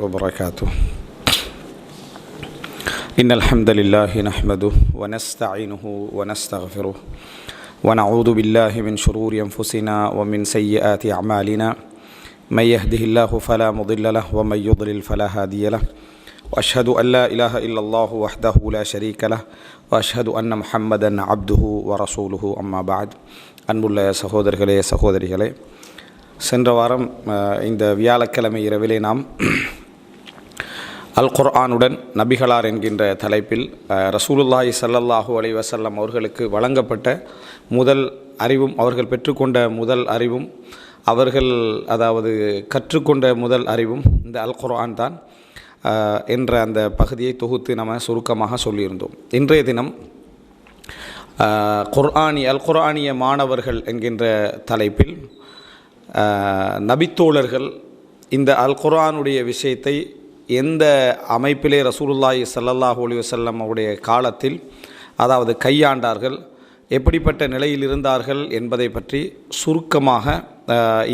وبركاته. إن الحمد لله نحمده ونستعينه ونستغفره ونعوذ بالله من شرور أنفسنا ومن سيئات أعمالنا من يهده الله فلا مضل له ومن يضلل فلا هادي له وأشهد أن لا إله إلا الله وحده لا شريك له وأشهد أن محمدا عبده ورسوله أما بعد. அன்புள்ள சகோதரர்களே சகோதரிகளே, சென்ற வாரம் இந்த வியாழக்கிழமை இரவிலே நாம் அல் குர்ஆனுடன் நபிகளார் என்கின்ற தலைப்பில் ரசூலுல்லாஹி ஸல்லல்லாஹு அலைஹி வஸல்லம் அவர்களுக்கு வழங்கப்பட்ட முதல் அறிவும் அவர்கள் பெற்றுக்கொண்ட முதல் அறிவும் அவர்கள் கற்றுக்கொண்ட முதல் அறிவும் இந்த அல் குர்ஆன் தான் என்ற அந்த பகுதியை தொகுத்து நம்ம சுருக்கமாக சொல்லியிருந்தோம். இன்றைய தினம் அல் குர்ஆனிய மாணவர்கள் என்கின்ற தலைப்பில் நபித்தோழர்கள் இந்த அல் குர்ஆனுடைய விஷயத்தை எந்த அமைப்பிலே ரசூலுல்லாஹி ஸல்லல்லாஹு அலைஹி வஸல்லம் அவருடைய காலத்தில் கையாண்டார்கள், எப்படிப்பட்ட நிலையில் இருந்தார்கள் என்பதை பற்றி சுருக்கமாக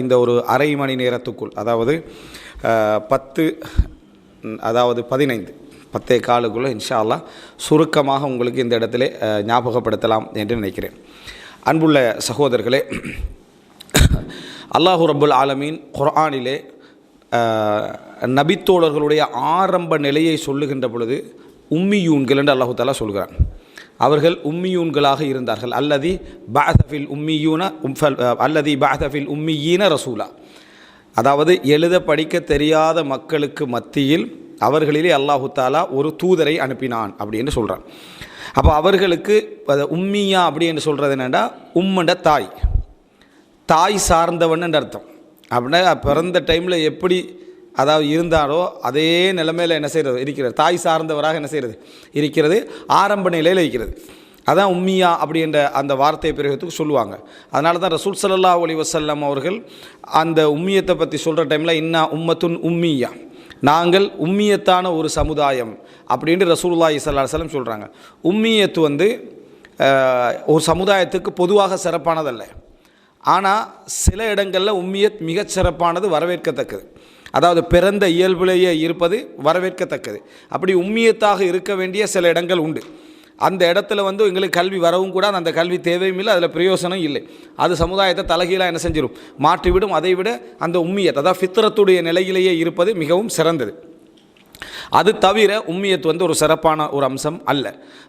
இந்த ஒரு அரை மணி நேரத்துக்குள் 10:15 இன்ஷா அல்லாஹ் சுருக்கமாக உங்களுக்கு இந்த இடத்திலே ஞாபகப்படுத்தலாம் என்று நினைக்கிறேன். அன்புள்ள சகோதரர்களே, அல்லாஹு ரப்புல் ஆலமீன் குர்ஆனிலே நபித்தோழர்களுடைய ஆரம்ப நிலையை சொல்லுகின்ற பொழுது உம்மியூன்கள் என்று அல்லாஹு தஆலா சொல்கிறான். அவர்கள் உம்மியூன்களாக இருந்தார்கள். அல்லதி பஅஸ ஃபில் உம்மீன ரசூலா, எழுத படிக்க தெரியாத மக்களுக்கு மத்தியில் அவர்களிலே அல்லாஹு தஆலா ஒரு தூதரை அனுப்பினான் அப்படின்னு சொல்கிறான். அப்போ அவர்களுக்கு உம்மியா அப்படி என்று சொல்கிறது என்னென்னா, உம்மண்ட தாய் சார்ந்தவன் என்ற அர்த்தம். அப்படின்னா பிறந்த டைமில் எப்படி இருந்தாரோ அதே நிலைமையில் என்ன செய்கிறது இருக்கிறது, தாய் சார்ந்தவராக என்ன செய்கிறது இருக்கிறது, ஆரம்ப நிலையில் இருக்கிறது. அதான் உம்மியா அப்படி என்ற அந்த வார்த்தை பிரயோகத்துக்கு சொல்லுவாங்க. அதனால தான் ரசூல் ஸல்லல்லாஹு அலைஹி வஸல்லம் அவர்கள் அந்த உம்மியத்தை பற்றி சொல்கிற டைமில் இன்னா உம்மத்துன் உம்மியா, நாங்கள் உம்மியத்தான ஒரு சமுதாயம் அப்படின்ட்டு ரசூலுல்லாஹி ஸல்லல்லாஹு அலைஹி வஸல்லம் சொல்கிறாங்க. உம்மியத்து ஒரு சமுதாயத்துக்கு பொதுவாக சிறப்பானதல்ல. ஆனால் சில இடங்களில் உம்மியத் மிகச் சிறப்பானது, வரவேற்கத்தக்கது. பிறந்த இயல்பிலேயே இருப்பது வரவேற்கத்தக்கது. அப்படி உம்மியத்தாக இருக்க வேண்டிய சில இடங்கள் உண்டு. அந்த இடத்துல எங்களுக்கு கல்வி வரவும் கூடாது, அந்த கல்வி தேவையும் இல்லை, அதில் பிரயோசனம் இல்லை. அது சமுதாயத்தை தலைகீழாக என்ன செஞ்சிடும், மாற்றிவிடும். அதை விட அந்த உம்மியத் ஃபித்ரத்துடைய நிலையிலேயே இருப்பது மிகவும் சிறந்தது. அது தவிர உம்மியத் ஒரு சிறப்பான ஒரு அம்சம் அல்ல.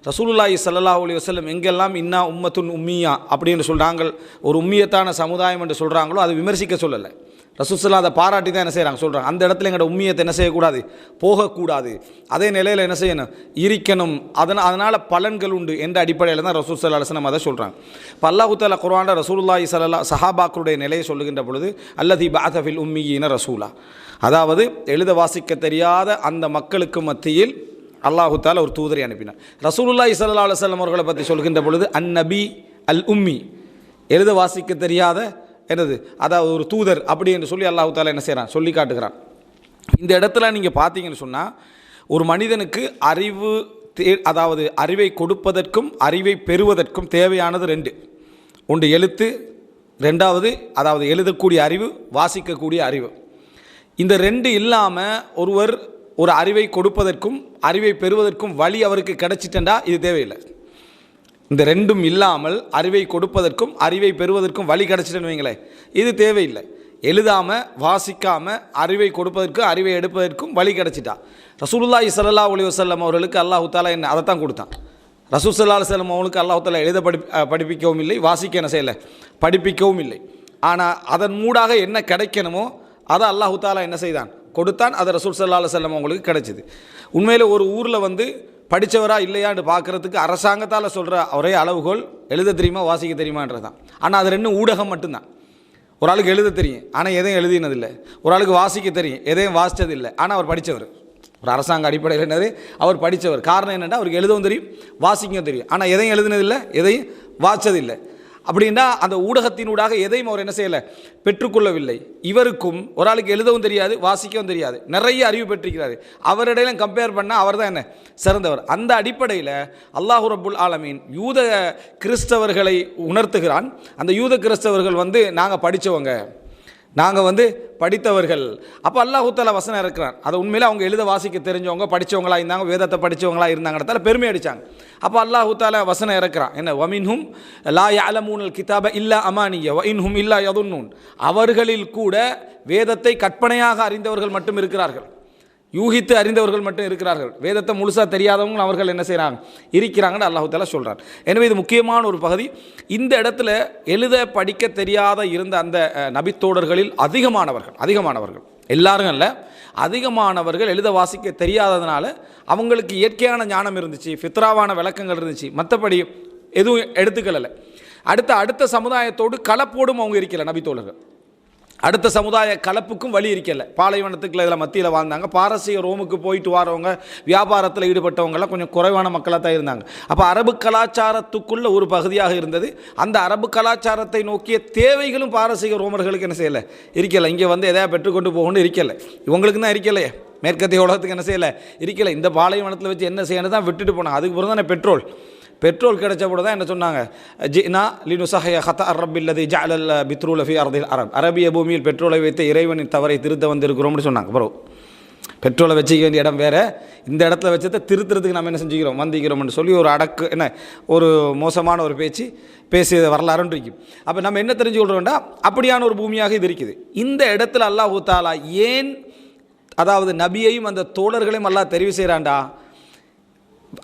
ரசூலுல்லாஹி ஸல்லல்லாஹு அலைஹி வஸல்லம் எங்கெல்லாம் இன்னா உம்மத்துன் உம்மியா அப்படின்னு சொல்கிறாங்க, ஒரு உம்மியத்தான சமுதாயம் என்று சொல்கிறாங்களோ அது விமர்சிக்க சொல்லலை. ரசூலுல்லாஹ் அதை பாராட்டி தான் என்ன செய்கிறாங்க சொல்கிறாங்க. அந்த இடத்துல எங்களோட உம்மியத்தை என்ன செய்யக்கூடாது, போகக்கூடாது, அதே நிலையில் என்ன செய்யணும், இருக்கணும். அதனால் பலன்கள் உண்டு என்ற அடிப்படையில் தான் ரசூல் ஸல்லல்லாஹு அலைஹி வஸல்லம் அதை சொல்கிறாங்க. இப்போ அல்லாஹ் தஆலா குர்ஆனில் ரசூலுல்லாஹி சஹாபாக்களுடைய நிலையை சொல்லுகின்ற பொழுது அல்லதி பஅஸ ஃபில் உம்மீன ரசூலா, எழுத வாசிக்க தெரியாத அந்த மக்களுக்கு மத்தியில் அல்லாஹு தஆலா ஒரு தூதரை அனுப்பினார். ரசூலுல்லாஹி ஸல்லல்லாஹு அலைஹி வஸல்லம் அவர்களை பற்றி சொல்கின்ற பொழுது அந்நபி அல் உம்மி, எழுத வாசிக்க தெரியாத ஒரு தூதர் அப்படி என்று சொல்லி அல்லாஹு தஆலா என்ன செய்கிறான், சொல்லி காட்டுகிறான். இந்த இடத்துல நீங்கள் பார்த்தீங்கன்னு சொன்னால், ஒரு மனிதனுக்கு அறிவை கொடுப்பதற்கும் அறிவை பெறுவதற்கும் தேவையானது ரெண்டு. ஒன்று எழுத்து, ரெண்டாவது எழுதக்கூடிய அறிவு, வாசிக்கக்கூடிய அறிவு. இந்த ரெண்டு இல்லாமல் ஒருவர் ஒரு அறிவை கொடுப்பதற்கும் அறிவை பெறுவதற்கும் வழி அவருக்கு கிடைச்சிட்டா இது தேவையில்லை. இந்த ரெண்டும் இல்லாமல் அறிவை கொடுப்பதற்கும் அறிவை பெறுவதற்கும் வழி கிடைச்சிட்டேன்னு வைங்களேன், இது தேவையில்லை. எழுதாமல் வாசிக்காமல் அறிவை கொடுப்பதற்கும் அறிவை எடுப்பதற்கும் வழி கிடைச்சிட்டா. ரசூலுல்லாஹி ஸல்லல்லாஹு அலைஹி வஸல்லம் அவர்களுக்கு அல்லாஹு தஆலா என்ன அதைத்தான் கொடுத்தான். ரசூல் ஸல்லல்லாஹு அலைஹி வஸல்லம் அவர்களுக்கு அல்லாஹு தஆலா எழுத படிப்பிக்கவும் இல்லை, வாசிக்க என்ன செய்யலை, படிப்பிக்கவும் இல்லை. ஆனால் அதன் மூடாக என்ன கிடைக்கணுமோ அதை அல்லாஹு தஆலா என்ன செய்தான், கொடுத்தான். அதை ரசூல் ஸல்லல்லாஹு அலைஹி வஸல்லம் அவங்களுக்கு கிடைச்சிது. உண்மையில் ஒரு ஊரில் படித்தவரா இல்லையான்னு பார்க்குறதுக்கு அரசாங்கத்தால் சொல்கிற ஒரே அளவுகோல் எழுத தெரியுமா வாசிக்க தெரியுமான்றது தான். ஆனால் அது ரெண்டும் ஊடகம் மட்டும்தான். ஒரு ஆளுக்கு எழுத தெரியும் ஆனால் எதையும் எழுதினதில்லை, ஒரு ஆளுக்கு வாசிக்க தெரியும் எதையும் வாசித்ததில்லை, ஆனால் அவர் படித்தவர். ஒரு அரசாங்க அடிப்படையில் என்னது, அவர் படித்தவர். காரணம் என்னென்னா அவருக்கு எழுதவும் தெரியும் வாசிக்கவும் தெரியும், ஆனால் எதையும் எழுதினதில்லை, எதையும் வாசித்ததில்லை. அப்படின்னா அந்த ஊடகத்தினூடாக எதையும் அவர் என்ன செய்யலை, பெற்றுக்கொள்ளவில்லை. இவருக்கும் ஒரு ஆளுக்கு எழுதவும் தெரியாது வாசிக்கவும் தெரியாது, நிறைய அறிவு பெற்றிருக்கிறார். அவரிடையில கம்பேர் பண்ணால் அவர் தான் என்ன சிறந்தவர். அந்த அடிப்படையில் அல்லாஹு ரப்புல் ஆலமீன் யூத கிறிஸ்தவர்களை உணர்த்துகிறான். அந்த யூத கிறிஸ்தவர்கள் நாங்கள் படித்தவங்க, நாங்கள் படித்தவர்கள். அப்போ அல்லாஹ் தஆலா வசனம் இருக்கிறான். அதை உண்மையில் அவங்க எழுத வாசிக்க தெரிஞ்சவங்க, படித்தவங்களா இருந்தாங்க, வேதத்தை படித்தவங்களா இருந்தாங்கன்றதால பெருமை அடித்தாங்க. அப்போ அல்லாஹ் தஆலா வசனம் இறக்குறான். என்ன? வமின்ஹும் லா யஅலமூனல் கிதாப இல்லா அமானிய வ இன்ஹும் இல்லா யதுன்னூன். அவர்களில் கூட வேதத்தை கற்பனையாக அறிந்தவர்கள் மட்டும் இருக்கிறார்கள், யூகித்து அறிந்தவர்கள் மட்டும் இருக்கிறார்கள். வேதத்தை முழுசாக தெரியாதவங்க அவர்கள் என்ன செய்கிறாங்க, இருக்கிறாங்கன்னு அல்லாஹ் தஆலா சொல்கிறார். எனவே இது முக்கியமான ஒரு பகுதி. இந்த இடத்துல எழுத படிக்க தெரியாத இருந்த அந்த நபித்தோடர்களில் அதிகமானவர்கள் எல்லாரும் அல்ல, அதிகமானவர்கள் எழுத வாசிக்க தெரியாததுனால அவங்களுக்கு இயற்கையான ஞானம் இருந்துச்சு, ஃபித்ராவான விளக்கங்கள் இருந்துச்சு, மற்றபடி எதுவும் எடுத்துக்கல. அடுத்த சமுதாயத்தோடு கலப்போடும் அவங்க இருக்கல. நபித்தோழர்கள் அடுத்த சமுதாய கலப்புக்கும் வழி இருக்கல. பாலைவனத்துக்குள்ள இதில் மத்தியில் வாழ்ந்தாங்க. பாரசீக ரோமுக்கு போயிட்டு வரவங்க, வியாபாரத்தில் ஈடுபட்டவங்களாம் கொஞ்சம் குறைவான மக்களாக தான் இருந்தாங்க. அப்போ அரபு கலாச்சாரத்துக்குள்ள ஒரு பகுதியாக இருந்தது. அந்த அரபு கலாச்சாரத்தை நோக்கிய தேவைகளும் பாரசீக ரோமர்களுக்கு என்ன செய்யலை, இருக்கலை. இங்கே எதாவது பெற்றுக்கொண்டு போகணும்னு இருக்கலை. இவங்களுக்கு தான் இருக்கலையே, மேற்கத்திய உலகத்துக்கு என்ன செய்யலை, இருக்கலை. இந்த பாலைவனத்தில் வச்சு என்ன செய்யணும் தான் விட்டுட்டு போனாங்க. அதுக்கு பிறகு தானே பெட்ரோல் கிடைச்ச போது தான் என்ன சொன்னாங்க, ஜினா லினுசஹய ஹத அரபில்லதி ஜஅலல் பித்ரூல ஃபி அர்தில் அரப். அரபிய பூமியில் பெட்ரோலை வைத்து இறைவனின் தவறை திருத்த வந்திருக்கிறோம்னு சொன்னாங்க. அப்புறம் பெட்ரோலை வச்சுக்க வேண்டிய இடம் வேறு, இந்த இடத்துல வச்சதை திருத்துறதுக்கு நம்ம என்ன செஞ்சுக்கிறோம், வந்திக்கிறோம்னு சொல்லி ஒரு மோசமான ஒரு பேசிய வரலாறுன்னு இருக்கும். அப்போ நம்ம என்ன தெரிஞ்சுக்கொள்கிறோம்டா, அப்படியான ஒரு பூமியாக இது இருக்குது. இந்த இடத்துல அல்லாஹ் தஆலா ஏன், அதாவது நபியையும் அந்த தோழர்களையும் அல்லாஹ் தெரிவு செய்கிறான்டா,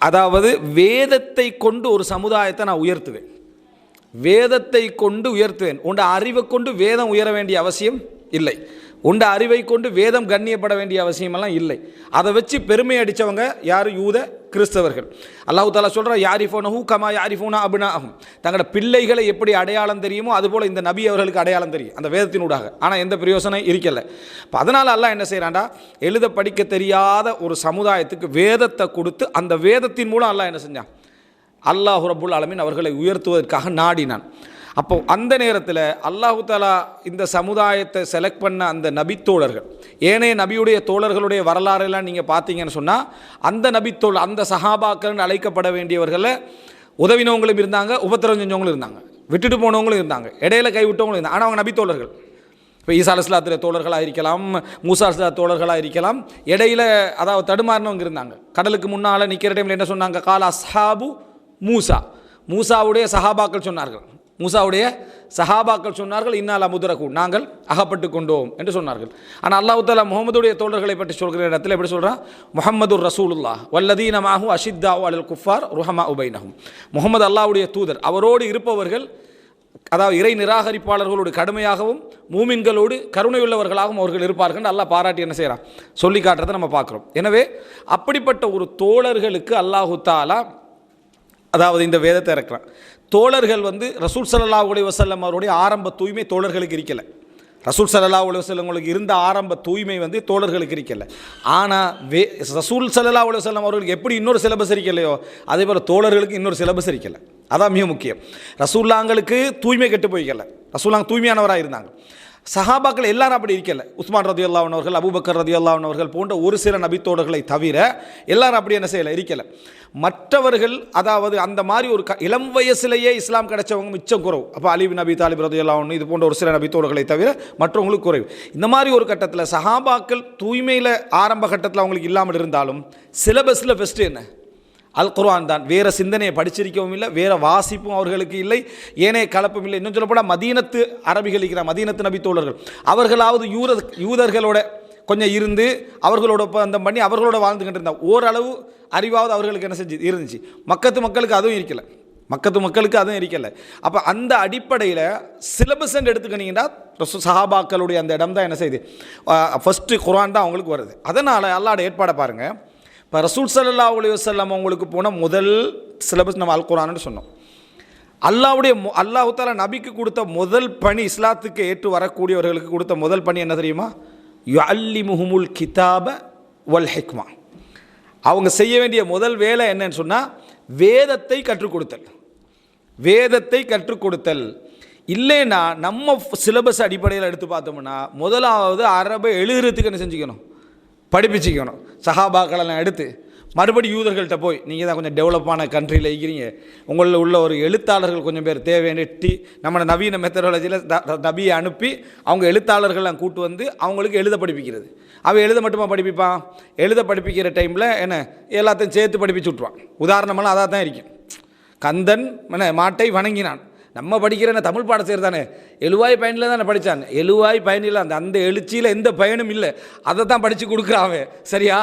அதாவது வேதத்தை கொண்டு ஒரு சமுதாயத்தை நான் உயர்த்துவேன், வேதத்தை கொண்டு உயர்த்துவேன். உண்ட அறிவை கொண்டு வேதம் உயர வேண்டிய அவசியம் இல்லை, உண்ட அறிவை கொண்டு வேதம் கண்ணியப்பட வேண்டிய அவசியமெல்லாம் இல்லை. அதை வச்சு பெருமை அடித்தவங்க யார், யூத கிறிஸ்தவர்கள். அல்லாஹ் தஆலா சொல்கிற யாரிஃபூனஹு கமா யாரிஃபூன அப்னாஅஹும். தங்களோட பிள்ளைகளை எப்படி அடையாளம் தெரியுமோ அதுபோல் இந்த நபி அவர்களுக்கு அடையாளம் தெரியும் அந்த வேதத்தினூடாக. ஆனால் எந்த பிரயோசனம் இருக்கலை. இப்போ அதனால் அல்லாஹ் என்ன செய்கிறான்டா, எழுத படிக்க தெரியாத ஒரு சமுதாயத்துக்கு வேதத்தை கொடுத்து அந்த வேதத்தின் மூலம் அல்லாஹ் என்ன செஞ்சான், அல்லாஹ் ரப்புல் ஆலமீன் அவர்களை உயர்த்துவதற்காக நாடினான். அப்போ அந்த நேரத்தில் அல்லாஹ் தஆலா இந்த சமுதாயத்தை செலக்ட் பண்ண அந்த நபித்தோழர்கள், ஏனைய நபியுடைய தோழர்களுடைய வரலாறெல்லாம் நீங்கள் பார்த்தீங்கன்னு சொன்னால், அந்த நபித்தோழர், அந்த சஹாபாக்கள்னு அழைக்கப்பட வேண்டியவர்களில் உதவினவங்களும் இருந்தாங்க, உபத்திரம் செஞ்சவங்களும் இருந்தாங்க, விட்டுட்டு போனவங்களும் இருந்தாங்க, இடையில கைவிட்டவங்களும் இருந்தாங்க. ஆனால் அவங்க நபித்தோழர்கள். இப்போ ஈசா அலைஹிஸ்ஸலாத்துடைய தோழர்களாக இருக்கலாம், மூசா அலைஹிஸ்ஸலாம் தோழர்களாக இருக்கலாம், இடையில அதாவது தடுமாறினவங்க இருந்தாங்க. கடலுக்கு முன்னால் நிற்கிற டைமில் என்ன சொன்னாங்க, கால அஸ்ஹாபு மூசாவுடைய சஹாபாக்கள் சொன்னார்கள், மூசாவுடைய சஹாபாக்கள் சொன்னார்கள், இன்னால முதரகு, நாங்கள் அகப்பட்டு கொண்டோம் என்று சொன்னார்கள். ஆனால் அல்லாஹ் தஆலா முஹம்மதுடைய தோழர்களை பற்றி சொல்கிற இடத்துல எப்படி சொல்கிறான், முஹம்மதுர் ரசூலுல்லாஹ் வல்லதீன மஅஹு அஷித்தாஉ அலல் குஃபார் ருஹமாஉ பைனஹும். முஹம்மது அல்லாஹ்வுடைய தூதர், அவரோடு இருப்பவர்கள், அதாவது இறை நிராகரிப்பாளர்களோடு கடுமையாகவும் மூமின்களோடு கருணையுள்ளவர்களாகவும் அவர்கள் இருப்பார்கள். அல்லாஹ் பாராட்டி என்ன செய்கிறான், சொல்லி காட்டுறதை நம்ம பார்க்குறோம். எனவே அப்படிப்பட்ட ஒரு தோழர்களுக்கு அல்லாஹு தஆலா அதாவது இந்த வேதத்தை இறக்குறான். தோழர்கள் ரசூல் ஸல்லல்லாஹு அலைஹி வஸல்லம் அவருடைய ஆரம்ப தூய்மை தோழர்களுக்கு இருக்கலை. ரசூல் ஸல்லல்லாஹு அலைஹி வஸல்லம் அவர்களுக்கு இருந்த ஆரம்ப தூய்மை தோழர்களுக்கு இருக்கலை. ஆனால் ரசூல் ஸல்லல்லாஹு அலைஹி வஸல்லம் அவர்களுக்கு எப்படி இன்னொரு சிலபஸ் இருக்கலையோ அதே போல் தோழர்களுக்கு இன்னொரு சிலபஸ் இருக்கலை. அதான் மிக முக்கியம். ரசூல்லாங்களுக்கு தூய்மை கெட்டு போய்க்கல, ரசூல்லாங்க தூய்மையானவராக இருந்தாங்க. சஹாபாக்கள் எல்லாரும் அப்படி இருக்கல. உஸ்மான் ரதியல்லாஹு அன்ஹு அவர்கள், அபூபக்கர் ரதியல்லாஹு அன்ஹு அவர்கள் போன்ற ஒரு சில நபித்தோழர்களை தவிர எல்லாரும் அப்படி என்ன செய்யலை, இருக்கலை. மற்றவர்கள் அதாவது அந்த மாதிரி ஒரு இளம் வயசுலேயே இஸ்லாம் கிடைச்சவங்க மிச்சம் குறைவு. அப்போ அலி பின் அபி தாலிப் ரலியல்லாஹு அன்ஹு இது போன்ற ஒரு சில நபித்தோழர்களை தவிர மற்றவங்களுக்கு குறைவு. இந்த மாதிரி ஒரு கட்டத்தில் சஹாபாக்கள் தூய்மையில் ஆரம்ப கட்டத்தில் அவங்களுக்கு இல்லாமல் இருந்தாலும் சிலபஸில் ஃபஸ்ட்டு என்ன, அல் குர்ஆன் தான். வேறு சிந்தனையை படிச்சிருக்கவும் இல்லை, வேறு வாசிப்பும் அவர்களுக்கு இல்லை, ஏனைய கலப்பும் இல்லை. இன்னும் சொல்லப்போனால் மதீனத்து அரபிகள் இருக்கிற மதீனத்து நபித்தோழர்கள், அவர்களாவது யூதர்களோட கொஞ்சம் இருந்து அவர்களோட ஒப்பந்தம் பண்ணி அவர்களோட வாழ்ந்துக்கிட்டு இருந்தால் ஓரளவு அறிவாவது அவர்களுக்கு என்ன செஞ்சு இருந்துச்சு. மக்கத்து மக்களுக்கு அதுவும் இருக்கலை. அப்போ அந்த அடிப்படையில் சிலபஸ் எடுத்துக்கினீங்கன்னா சஹாபாக்களுடைய அந்த இடம் தான் என்ன செய்யுது, ஃபஸ்ட்டு குர்ஆன் தான் அவங்களுக்கு வருது. அதனால் அல்லாஹ்வுடைய ஏற்பாடை பாருங்கள். இப்போ ரசூல் ஸல்லல்லாஹு அலைஹி வஸல்லம் அவங்களுக்கு போன முதல் சிலபஸ் நம்ம அல் குர்ஆன்னு சொன்னோம். அல்லாஹ் தஆலா நபிக்கு கொடுத்த முதல் பணி, இஸ்லாத்துக்கு ஏற்று வரக்கூடியவர்களுக்கு கொடுத்த முதல் பணி என்ன தெரியுமா, யுஅல்லிமுஹுமுல் கிதாப வல் ஹிக்மா. அவங்க செய்ய வேண்டிய முதல் வேலை என்னன்னு சொன்னால் வேதத்தை கற்றுக் கொடுத்தல். இல்லைன்னா நம்ம சிலபஸ் அடிப்படையில் எடுத்து பார்த்தோம்னா முதலாவது அரபை எழுதுறதுக்கு என்ன செஞ்சுக்கணும், படிப்பிச்சுக்கணும். சஹாபாக்களெல்லாம் எடுத்து மறுபடி யூதர்கள்ட்ட போய் நீங்கள் தான் கொஞ்சம் டெவலப்பான கண்ட்ரியில் இருக்கிறீங்க, உங்களில் உள்ள ஒரு எழுத்தாளர்கள் கொஞ்சம் பேர் தேவைன்னு நம்ம நவீன மெத்தடாலஜியில் நபியை அனுப்பி அவங்க எழுத்தாளர்கள்லாம் கூட்டு வந்து அவங்களுக்கு எழுத படிப்பிக்கிறது. அவன் எழுத மட்டுமா படிப்பிப்பான்? எழுத படிப்பிக்கிற டைமில் என்ன எல்லாத்தையும் சேர்த்து படிப்பிச்சு விட்ருவான். உதாரணமெல்லாம் அதாக தான் இருக்கும். கந்தன் மாட்டை வணங்கினான். நம்ம படிக்கிற தமிழ் பாடம் செய்கிறது தானே, எழுவாய் பயனில் தானே படித்தான். எழுவாய் பயனில் அந்த எழுச்சியில் எந்த பயனும் இல்லை. அதை தான் படித்து கொடுக்குறான் அவன். சரியா?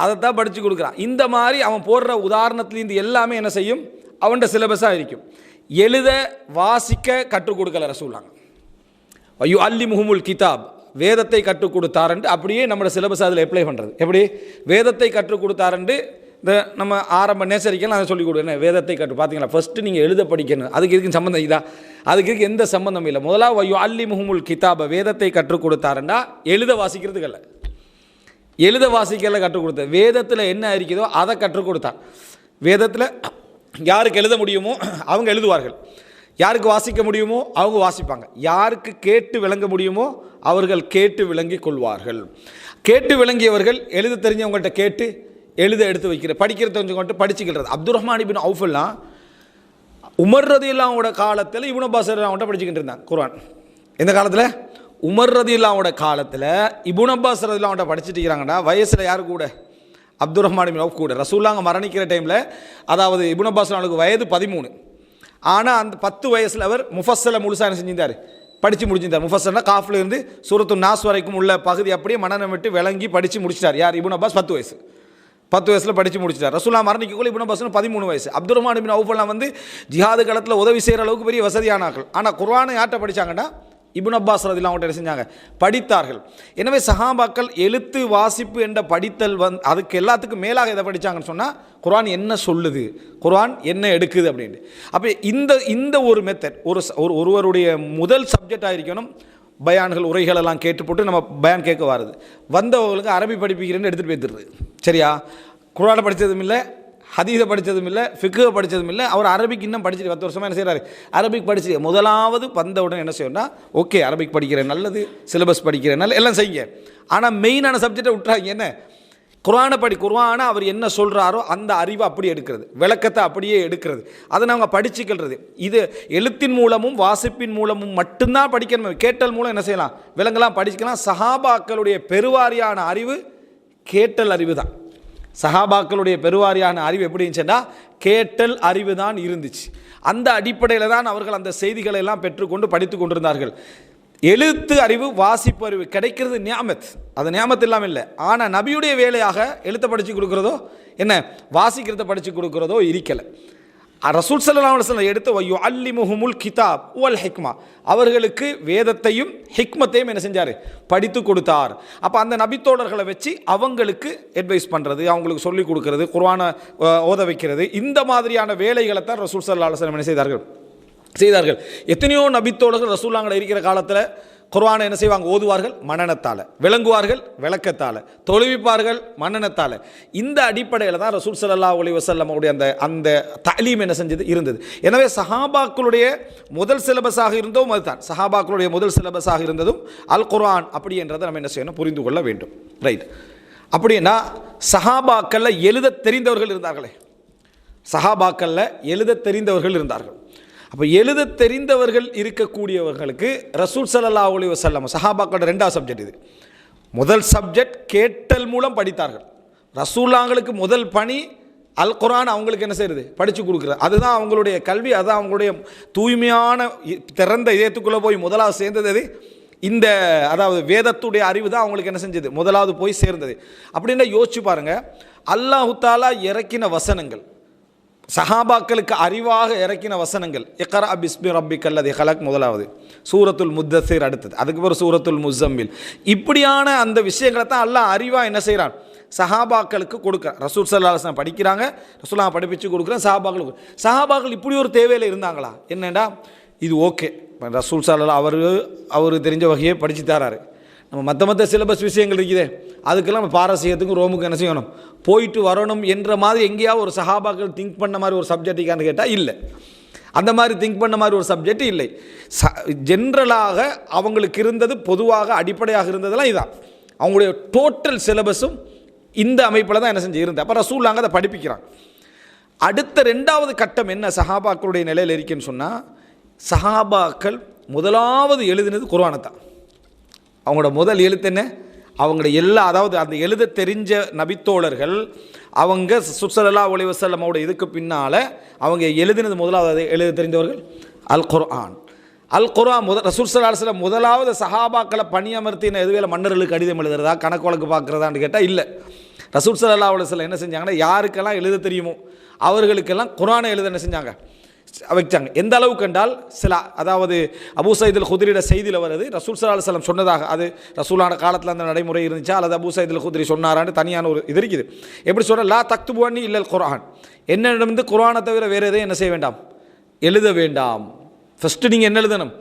அதை தான் படித்து கொடுக்குறான். இந்த மாதிரி அவன் போடுற உதாரணத்துலேருந்து எல்லாமே என்ன செய்யும், அவன்கிட்ட சிலபஸாக இருக்கும். எழுத வாசிக்க கற்றுக் கொடுக்கல ரசூலுல்லாஹ். ஐயோ அல்லி முஹமுல் கிதாப், வேதத்தை கற்றுக் கொடுத்தாருன்ட்டு அப்படியே நம்மளோட சிலபஸ் அதில் அப்ளை பண்ணுறது. எப்படி வேதத்தை கற்றுக் கொடுத்தாருன்ட்டு இந்த நம்ம ஆரம்ப நேசரிக்கலாம் அதை சொல்லிக் கொடுக்குறேன். வேதத்தை பார்த்தீங்களா, ஃபஸ்ட்டு நீங்கள் எழுத படிக்கணும். அதுக்கு இதுக்கு சம்மந்தம் இதா? அதுக்கு இதுக்கு எந்த சம்மந்தம் இல்லை. முதலாக ஐயோ அல்லி முஹமுல் கிதாபை, வேதத்தை கற்றுக் கொடுத்தாருண்டா எழுத வாசிக்கிறதுக்கல்ல, எழுத வாசிக்கல கற்றுக் கொடுத்த. வேதத்தில் என்ன இருக்குதோ அதை கற்றுக் கொடுத்தான். வேதத்தில் யாருக்கு எழுத முடியுமோ அவங்க எழுதுவார்கள், யாருக்கு வாசிக்க முடியுமோ அவங்க வாசிப்பாங்க, யாருக்கு கேட்டு விளங்க முடியுமோ அவர்கள் கேட்டு விளங்கி கொள்வார்கள். கேட்டு விளங்கியவர்கள் எழுத தெரிஞ்சவங்கள்ட்ட கேட்டு எழுத எடுத்து வைக்கிற, படிக்கிற தெரிஞ்சவங்கள்ட்ட படிச்சுக்கிறது. அப்துல் ரஹ்மான் இப்னு அவுஃப் எல்லாம் உமர் ரதியல்லாஹுவோட காலத்தில் இப்னு அப்பாஸ் ரதியல்லாஹுவோட படிச்சுக்கிட்டு இருந்தாங்க குர்ஆன். எந்த காலத்தில்? உமர் ரதியல்லாஹுவோட காலத்தில் இப்னு அப்பாஸ் ரதியல்லாஹுவோட படிச்சுட்டு இருக்கிறாங்கன்னா வயசில் யாரு கூட? அப்துல் ரஹ்மான் இப்னு அவுஃப் கூட. ரசூலுல்லாஹ் மரணிக்கிற டைமில், அதாவது இப்னு அப்பாஸ் ரதியல்லாஹுக்கு வயது 13. ஆனால் அந்த 10 வயசில் அவர் முஃபஸ்ஸலை முழுசாக என்ன செஞ்சிருந்தார், படித்து முடிச்சிருந்தார். முஃபஸ்ஸல்னா காஃபில் இருந்து சூரத்து நாஸ் வரைக்கும் உள்ள பகுதி அப்படியே மனநம் விட்டு விளங்கி படித்து முடிச்சிட்டார். யார்? இப்னு அப்பாஸ் 10 வயசு. 10 வயசில் படித்து முடிச்சிட்டார். ரசூலுல்லாஹ் மரணிக்கக்குள்ள இப்னு அப்பாஸ் 13 வயசு. அப்துல் ரஹ்மான் இப்னு அவுஃப் எல்லாம் வந்து ஜிஹாது காலத்தில் உதவி செய்கிற அளவுக்கு பெரிய வசதியானார்கள். ஆனால் குர்ஆனை யார்கிட்ட படித்தாங்கன்னா இப்னு அப்பாஸ் ரலியல்லாஹு அன்ஹு செஞ்சாங்க, படித்தார்கள். எனவே சஹாபாக்கள் எழுத்து வாசிப்பு என்ற படித்தல் அதுக்கு எல்லாத்துக்கும் மேலாக எதை படித்தாங்கன்னு சொன்னால் குர்ஆன் என்ன சொல்லுது, குர்ஆன் என்ன எடுக்குது அப்படின்ட்டு. அப்போ இந்த ஒரு மெத்தட் ஒருவருடைய முதல் சப்ஜெக்டாக இருக்கணும். பயான்கள் உரைகள் எல்லாம் கேட்டு போட்டு நம்ம பயான் கேட்க வருது, வந்தவங்களுக்கு அரபி படிப்பிக்கிறேன்னு எடுத்துகிட்டு போய்த்துருது. சரியா? குர்ஆனை படித்ததும் இல்லை, ஹதீஸை படித்ததும் இல்லை, ஃபிக்ஹை படித்ததும் இல்லை. அவர் அரபிக் இன்னும் படிச்சுட்டு 10 வருஷமாக என்ன செய்கிறாரு, அரபிக் படிச்சு முதலாவது வந்த உடனே என்ன செய்யணும்னா, ஓகே அரபிக் படிக்கிறேன் நல்லது, சிலபஸ் படிக்கிறேன் நல்லது, எல்லாம் செய்யுங்க. ஆனால் மெயினான சப்ஜெக்டை விட்டுறாங்க. என்ன? குர்ஆனை குர்ஆனை அவர் என்ன சொல்கிறாரோ அந்த அறிவை அப்படியே எடுக்கிறது, விளக்கத்தை அப்படியே எடுக்கிறது, அதை நாங்கள் படிச்சுக்கிறது. இது எழுத்தின் மூலமும் வாசிப்பின் மூலமும் மட்டும்தான் படிக்கணும். கேட்டல் மூலம் என்ன செய்யலாம், விளங்கலாம், படிச்சுக்கலாம். சஹாபாக்களுடைய பெருவாரியான அறிவு கேட்டல் அறிவு தான். சஹாபாக்களுடைய பெருவாரியான அறிவு எப்படி இருந்துச்சுன்னா கேட்டல் அறிவு தான் இருந்துச்சு. அந்த அடிப்படையில் தான் அவர்கள் அந்த செய்திகளை எல்லாம் பெற்றுக்கொண்டு படித்து கொண்டிருந்தார்கள். எழுத்து அறிவு வாசிப்பு அறிவு கிடைக்கிறது நியாமத், அது நியாமத் இல்லாமல் இல்லை. ஆனால் நபியுடைய வேலையாக எழுத்த படித்து கொடுக்குறதோ என்ன வாசிக்கிறத படித்து கொடுக்குறதோ இருக்கலை. ரசூல் ஸல்லல்லாஹு அலைஹி வஸல்லம் எடுத்து யுஅல்லிமுஹுமுல் கிதாப் வல் ஹிக்மா, அவர்களுக்கு வேதத்தையும் ஹிக்மத்தையும் என்ன செஞ்சார், படித்து கொடுத்தார். அப்போ அந்த நபித்தோழர்களை வச்சு அவங்களுக்கு அட்வைஸ் பண்ணுறது, அவங்களுக்கு சொல்லிக் கொடுக்கறது, குர்ஆனை ஓத வைக்கிறது, இந்த மாதிரியான வேலைகளை தான் ரசூல் ஸல்லல்லாஹு அலைஹி வஸல்லம் என்ன செய்தார்கள். எத்தனையோ நபித்தோழர்கள் ரசூலுல்லாஹ் இருக்கிற காலத்தில் குர்ஆனை என்ன செய்வாங்க, ஓதுவார்கள் மனனத்தால், விளங்குவார்கள் விளக்கத்தால், தொழுவிப்பார்கள் மனனத்தால். இந்த அடிப்படையில் தான் ரசூல் ஸல்லல்லாஹு அலைஹி வஸல்லம் உடைய அந்த தலீம் என்ன செஞ்சது இருந்தது. எனவே சஹாபாக்களுடைய முதல் சிலபஸாக இருந்ததும் அதுதான், சஹாபாக்களுடைய முதல் சிலபஸாக இருந்ததும் அல் குர்ஆன் அப்படி என்றதை நம்ம என்ன செய்யணும், புரிந்து கொள்ள வேண்டும். ரைட்? அப்படின்னா சஹாபாக்களில் எழுத தெரிந்தவர்கள் இருந்தார்களே, சஹாபாக்களில் எழுத தெரிந்தவர்கள் இருந்தார்கள். அப்போ எழுத தெரிந்தவர்கள் இருக்கக்கூடியவர்களுக்கு ரசூல் ஸல்லல்லாஹு அலைஹி வஸல்லம் சஹாபாக்களோட 2வது சப்ஜெக்ட் இது. முதல் சப்ஜெக்ட் கேட்டல் மூலம் படித்தார்கள். ரசூலுல்லாஹ்களுக்கு முதல் பணி அல் குர்ஆன் அவங்களுக்கு என்ன செய்யுது, படித்து கொடுக்குறது. அதுதான் அவங்களுடைய கல்வி, அதுதான் அவங்களுடைய தூய்மையான திறந்த இதயத்துக்குள்ளே போய் முதலாவது சேர்ந்தது. இந்த அதாவது வேதத்துடைய அறிவு தான் அவங்களுக்கு என்ன செஞ்சது, முதலாவது போய் சேர்ந்தது. அப்படின்னா யோசிச்சு பாருங்கள், அல்லாஹு தஆலா இறக்கின வசனங்கள், சஹாபாக்களுக்கு அறிவாக இறக்கின வசனங்கள், இக்ரா பிஸ்மி ரப்பிக்கல்லதி ஹலக் முதலாவது, சூரத்துல் முத்தஸிர் அடுத்தது, அதுக்கு பிறகு சூரத்துல் முஸம்மில். இப்படியான அந்த விஷயங்களை தான் அல்லாஹ் அறிவாக என்ன செய்கிறான், சஹாபாக்களுக்கு கொடுக்குறான். ரசூல் ஸல்லல்லாஹு அலைஹி வஸல்லம் படிக்கிறாங்க, ரசூலுல்லாஹ் படிப்பிச்சு கொடுக்குறேன் சஹாபாக்களுக்கு. சஹாபாக்கள் இப்படி ஒரு தேவையில் இருந்தாங்களா, என்னடா இது ஓகே ரசூல் ஸல்லல்லாஹு அவர் தெரிஞ்ச வகையே படித்து தராரு, நம்ம மற்ற சிலபஸ் விஷயங்கள் இருக்குதே அதுக்கெல்லாம் நம்ம பாரசீகத்துக்கும் ரோமுக்கு என்ன செய்யணும், போயிட்டு வரணும் என்ற மாதிரி எங்கேயாவது ஒரு சஹாபாக்கள் திங்க் பண்ண மாதிரி ஒரு சப்ஜெக்டுக்கான்னு கேட்டால் இல்லை. அந்த மாதிரி திங்க் பண்ண மாதிரி ஒரு சப்ஜெக்ட் இல்லை. ஜென்ரலாக அவங்களுக்கு இருந்தது, பொதுவாக அடிப்படையாக இருந்ததெல்லாம் இதுதான். அவங்களுடைய டோட்டல் சிலபஸும் இந்த அமைப்பில் தான் என்ன செஞ்சு இருந்தது. அப்போ ரசூலுல்லாஹ் அதை படிப்பிக்கிறாங்க. அடுத்த ரெண்டாவது கட்டம் என்ன சஹாபாக்களுடைய நிலையில் இருக்குன்னு சொன்னால், சஹாபாக்கள் முதலாவது எழுதினது குர்ஆனை தான். அவங்களோட முதல் எழுத்து என்ன? அவங்களோட எல்லா, அதாவது அந்த எழுத தெரிஞ்ச நபித்தோழர்கள் அவங்க ஸல்லல்லாஹு அலைஹி வஸல்லமோட இதுக்கு பின்னால் அவங்க எழுதினது முதலாவது எழுத தெரிந்தவர்கள் அல் குர்ஆன். அல் குர்ஆன் ரசூல் ஸல்லல்லாஹு அலைஹி வஸல்லம் முதலாவது சஹாபாக்களை பணியமர்த்தின எதுவேல மன்னர்களுக்கு கடிதம் எழுதுறதா கணக்கு வழக்கு பார்க்குறதான்னு கேட்டால் இல்லை. ரசூல் ஸல்லல்லாஹு அலைஹி வஸல்லம் என்ன செஞ்சாங்கன்னா, யாருக்கெல்லாம் எழுத தெரியுமோ அவர்களுக்கெல்லாம் குர்ஆனை எழுத என்ன செஞ்சாங்க, வைச்சாங்க. எந்த அளவுக்கு கண்டால் சில, அதாவது அபூ சயீத் அல் குத்ரியோட செய்தியில் வருது, ரசூல் ஸல்லல்லாஹு அலைஹி வஸல்லம் சொன்னதாக. அது ரசூலான காலத்தில் அந்த நடைமுறை இருந்துச்சா அல்லது அபூ சயீத் அல் குத்ரி சொன்னாரான்னு தனியான ஒரு இது இருக்குது. எப்படி சொல்கிறேன், லா தக்துபு அன்னி இல்லல் குர்ஆன், என்னிடமிருந்து குர்ஆனை தவிர வேறு எதையும் என்ன செய்ய வேண்டாம், எழுத வேண்டாம். ஃபஸ்ட்டு நீங்கள் என்ன எழுதணும்,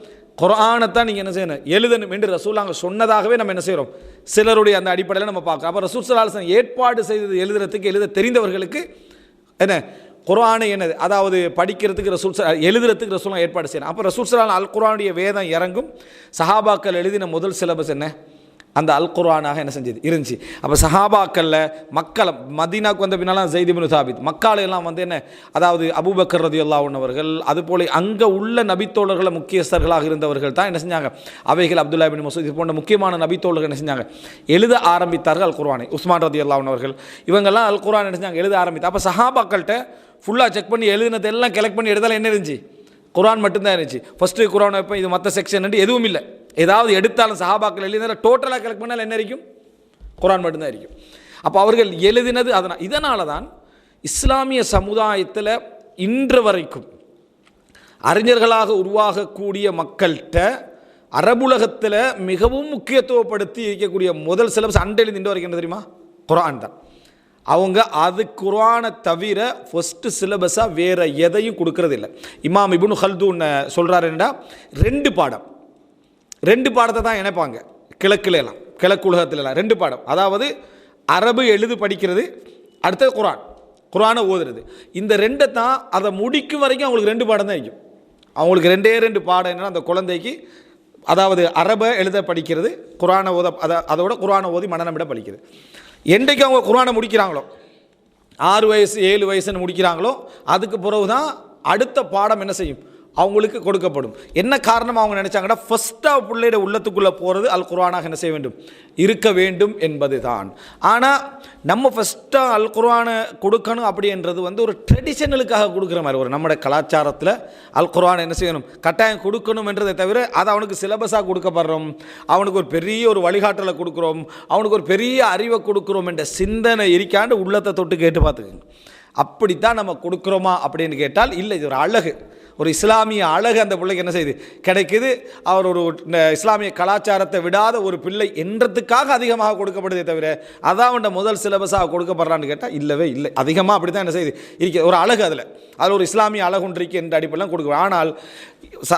குர்ஆனை தான் நீங்கள் என்ன செய்யணும், எழுதணும் என்று ரசூலுல்லாஹ் சொன்னதாகவே நம்ம என்ன செய்கிறோம், சிலருடைய அந்த அடிப்படையில் நம்ம பார்க்குறோம். அப்போ ரசூல் ஸல்லல்லாஹு அலைஹி வஸல்லம் ஏற்பாடு செய்தது எழுதுறதுக்கு, எழுத தெரிந்தவர்களுக்கு என்ன குர்ஆனை என்னது, அதாவது படிக்கிறதுக்கு எழுதுறதுக்கு ரசூலுல்லாஹ் ஏற்பாடு செய்யணும். அப்போ ரசூல் ஸல்லல்லாஹு அலைஹி வஸல்லம் அல் குர்ஆனுடைய வேதம் இறங்கும், சஹாபாக்கள் எழுதின முதல் சிலபஸ் என்ன, அந்த அல் குர்ஆனாக என்ன செஞ்சது இருந்துச்சு. அப்போ சஹாபாக்களில் மக்களை மதீனாவுக்கு வந்த பின்னாலாம் ஸைத் இப்னு சாபித், மக்காலெல்லாம் வந்து என்ன, அதாவது அபூபக்கர் ரலியல்லாஹு அன்ஹு அவர்கள், அதுபோல் அங்கே உள்ள நபித்தோழர்களை முக்கியஸ்தர்களாக இருந்தவர்கள் தான் என்ன செஞ்சாங்க, அவைகள் அப்துல்லா இப்னு மஸ்ஊத் இது போன்ற முக்கியமான நபித்தோழர்கள் என்ன செஞ்சாங்க, எழுத ஆரம்பித்தார்கள் அல் குர்ஆனை. உஸ்மான் ரலியல்லாஹு அன்ஹு அவர்கள் இவங்கெல்லாம் அல் குர்ஆன் என்ன செஞ்சாங்க, எழுத ஆரம்பித்தாங்க. அப்போ சஹாபாக்கள்கிட்ட ஃபுல்லாக செக் பண்ணி எழுதினதெல்லாம் கலெக்ட் பண்ணி எடுத்தாலும் என்ன இருந்துச்சு, குர்ஆன் மட்டும்தான் இருந்துச்சு. ஃபஸ்ட்டு குர்ஆன் வைப்பேன், இது மற்ற செக்ஷன் எதுவும் இல்லை. ஏதாவது எடுத்தாலும் சஹாபாக்கள் எழுதினாலும் டோட்டலாக கலெக்ட் பண்ணால் என்ன இருக்கும், குர்ஆன் மட்டும்தான் இருக்கும். அப்போ அவர்கள் எழுதினது இதனால தான் இஸ்லாமிய சமுதாயத்தில் இன்று வரைக்கும் அறிஞர்களாக உருவாகக்கூடிய மக்கள்கிட்ட அரபுலகத்தில் மிகவும் முக்கியத்துவப்படுத்தி இருக்கக்கூடிய முதல் சிலபஸ் அண்டையில் இன்று வரைக்கும் என்ன தெரியுமா, குர்ஆன் தான். அவங்க அது குர்ஆனை தவிர ஃபஸ்ட்டு சிலபஸாக வேறு எதையும் கொடுக்கறதில்லை. இமாம் இப்னு ஹல்தூன் சொல்கிறாருன்னா, ரெண்டு பாடத்தை தான் இணைப்பாங்க கிழக்குலாம், கிழக்கு உலகத்துலலாம் 2 பாடம். அதாவது அரபு எழுது படிக்கிறது, அடுத்தது குர்ஆனை ஓதுறது. இந்த 2 தான் அதை முடிக்கும் வரைக்கும் அவங்களுக்கு 2 பாடம் தான் இருக்கும். அவங்களுக்கு 2 பாடம் என்னென்னா, அந்த குழந்தைக்கு அதாவது அரபை எழுத படிக்கிறது, குர்ஆனை ஓத, அதோட குர்ஆனை ஓதி மனநமிட படிக்கிறது. என்றைக்கு அவங்க குர்ஆனை முடிக்கிறாங்களோ, 6 வயசு 7 வயசுன்னு முடிக்கிறாங்களோ, அதுக்கு பிறகு தான் அடுத்த பாடம் என்ன செய்யும், அவங்களுக்கு கொடுக்கப்படும். என்ன காரணம் அவங்க நினைச்சாங்கன்னா, ஃபர்ஸ்ட்டாக பிள்ளையோட உள்ளத்துக்குள்ளே போகிறது அல் குர்ஆனாக என்ன செய்ய வேண்டும், இருக்க வேண்டும் என்பது தான். ஆனால் நம்ம ஃபஸ்ட்டாக அல் குர்ஆனை கொடுக்கணும் அப்படின்றது வந்து ஒரு ட்ரெடிஷனலுக்காக கொடுக்குற மாதிரி, ஒரு நம்மளோட கலாச்சாரத்தில் அல் குர்ஆனை என்ன செய்யணும், கட்டாயம் கொடுக்கணும் என்றதை தவிர அதை அவனுக்கு சிலபஸாக கொடுக்கப்படுறோம், அவனுக்கு ஒரு பெரிய ஒரு வழிகாட்டலை கொடுக்குறோம், அவனுக்கு ஒரு பெரிய அறிவை கொடுக்குறோம் என்ற சிந்தனை இருக்காண்டு உள்ளத்தை தொட்டு கேட்டு பார்த்துக்கோங்க. அப்படித்தான் நம்ம கொடுக்குறோமா அப்படின்னு கேட்டால் இல்லை. இது ஒரு அழகு, ஒரு இஸ்லாமிய அழகு அந்த பிள்ளைக்கு என்ன செய்யுது கிடைக்குது. அவர் ஒரு இஸ்லாமிய கலாச்சாரத்தை விடாத ஒரு பிள்ளை என்றதுக்காக அதிகமாக கொடுக்கப்படுதே தவிர அதான் அவன் முதல் சிலபஸாக கொடுக்கப்படுறான்னு கேட்டால் இல்லவே இல்லை. அதிகமாக அப்படி தான் என்ன செய்யுது இருக்க ஒரு அழகு, அதில் ஒரு இஸ்லாமிய அழகு ஒன்று இருக்கு என்ற அடிப்படையில் கொடுக்குறோம். ஆனால்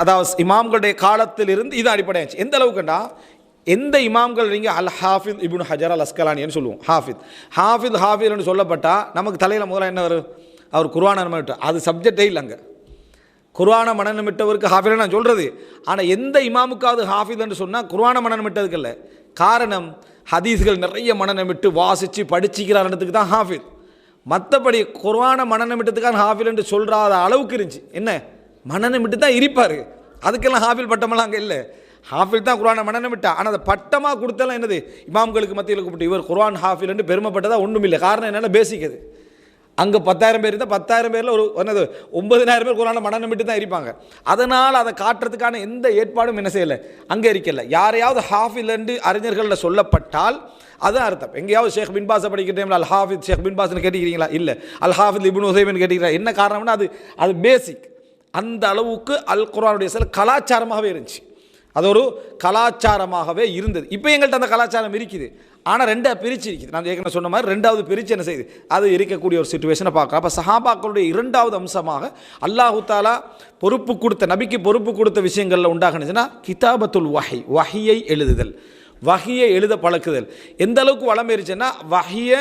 அதாவது இமாம்களுடைய காலத்திலிருந்து இது அடிப்படையாச்சு. எந்த அளவுக்குண்டா, எந்த இமாம்கள் நீங்கள் அல் ஹாஃபித் இப்னு ஹஜர் அல் அஸ்கலானின்னு சொல்லுவோம். ஹாஃபித்னு சொல்லப்பட்டால் நமக்கு தலையில் முதல்ல என்ன வரும், அவர் குர்ஆனை மனநமிட்டார், அது சப்ஜெக்டே இல்லை. அங்கே குர்ஆனை மனநமிட்டவருக்கு ஹாஃபித் நான் சொல்கிறது. ஆனால் எந்த இமாமுக்காவது ஹாஃபித் என்று சொன்னால் குர்ஆனை மனநமிட்டதுக்கு இல்லை. காரணம், ஹதீஸ்கள் நிறைய மனநமிட்டு வாசித்து படிச்சுக்கிறார்ன்றதுக்கு தான் ஹாஃபித். மற்றபடி குர்ஆனை மனநமிட்டதுக்கான ஹாஃபித் என்று சொல்கிறாத அளவுக்கு இருந்துச்சு. என்ன மனநமிட்டு தான் இருப்பார், அதுக்கெல்லாம் ஹாஃபில் பட்டமெல்லாம் அங்கே இல்லை. ஹாஃபில் தான் குர்ஆனை மனநமிட்டா. ஆனால் அதை பட்டமாக கொடுத்தாலும் என்னது, இமாம்களுக்கு மத்தியில் கூப்பிட்டு இவர் குர்ஆன் ஹாஃபில் என்று பெருமைப்பட்டதாக ஒன்றும் இல்லை. காரணம் என்னென்னா பேசிக் அது. அங்கே 10,000 பேர் இருந்தால் 10,000 பேரில் ஒரு என்னது 9,000 பேர் குர்ஆனை மனநமிட்டு தான் இருப்பாங்க. அதனால் அதை காட்டுறதுக்கான எந்த ஏற்பாடும் என்ன செய்யலை, அங்கே இருக்கல. யாரையாவது ஹாஃபில் என்று அறிஞர்களில் சொல்லப்பட்டால் அதுதான் அர்த்தம். எங்கேயாவது ஷேக் பின் பாஸை படிக்கிற டைமில் அல் ஹாஃபித் ஷேக் பின் பாஸ்ன்னு கேட்டுக்கிறீங்களா, இல்லை அல் ஹாஃபித் இப்னு உஸைமின் கேட்டுக்கிறீங்களா. என்ன காரணம்னா அது பேசிக். அந்த அளவுக்கு அல் குர்ஆனுடைய சில கலாச்சாரமாகவே இருந்துச்சு, அது ஒரு கலாச்சாரமாகவே இருந்தது. இப்போ எங்கள்கிட்ட அந்த கலாச்சாரம் இருக்குது, ஆனால் 2 பிரித்து இருக்குது. நான் ஏற்கனவே சொன்ன மாதிரி 2வது பிரித்து என்ன செய்யுது, அது இருக்கக்கூடிய ஒரு சிச்சுவேஷனை பார்க்குறோம். அப்போ சஹாபாக்களுடைய 2வது அம்சமாக அல்லாஹு தாலா பொறுப்பு கொடுத்த, நபிக்கு பொறுப்பு கொடுத்த விஷயங்களில் உண்டாகணுச்சுன்னா கிதாபத்துல் வஹியை எழுதுதல், வஹியை எழுத பழக்குதல். எந்த அளவுக்கு வளம் இருந்துச்சுன்னா, வஹியை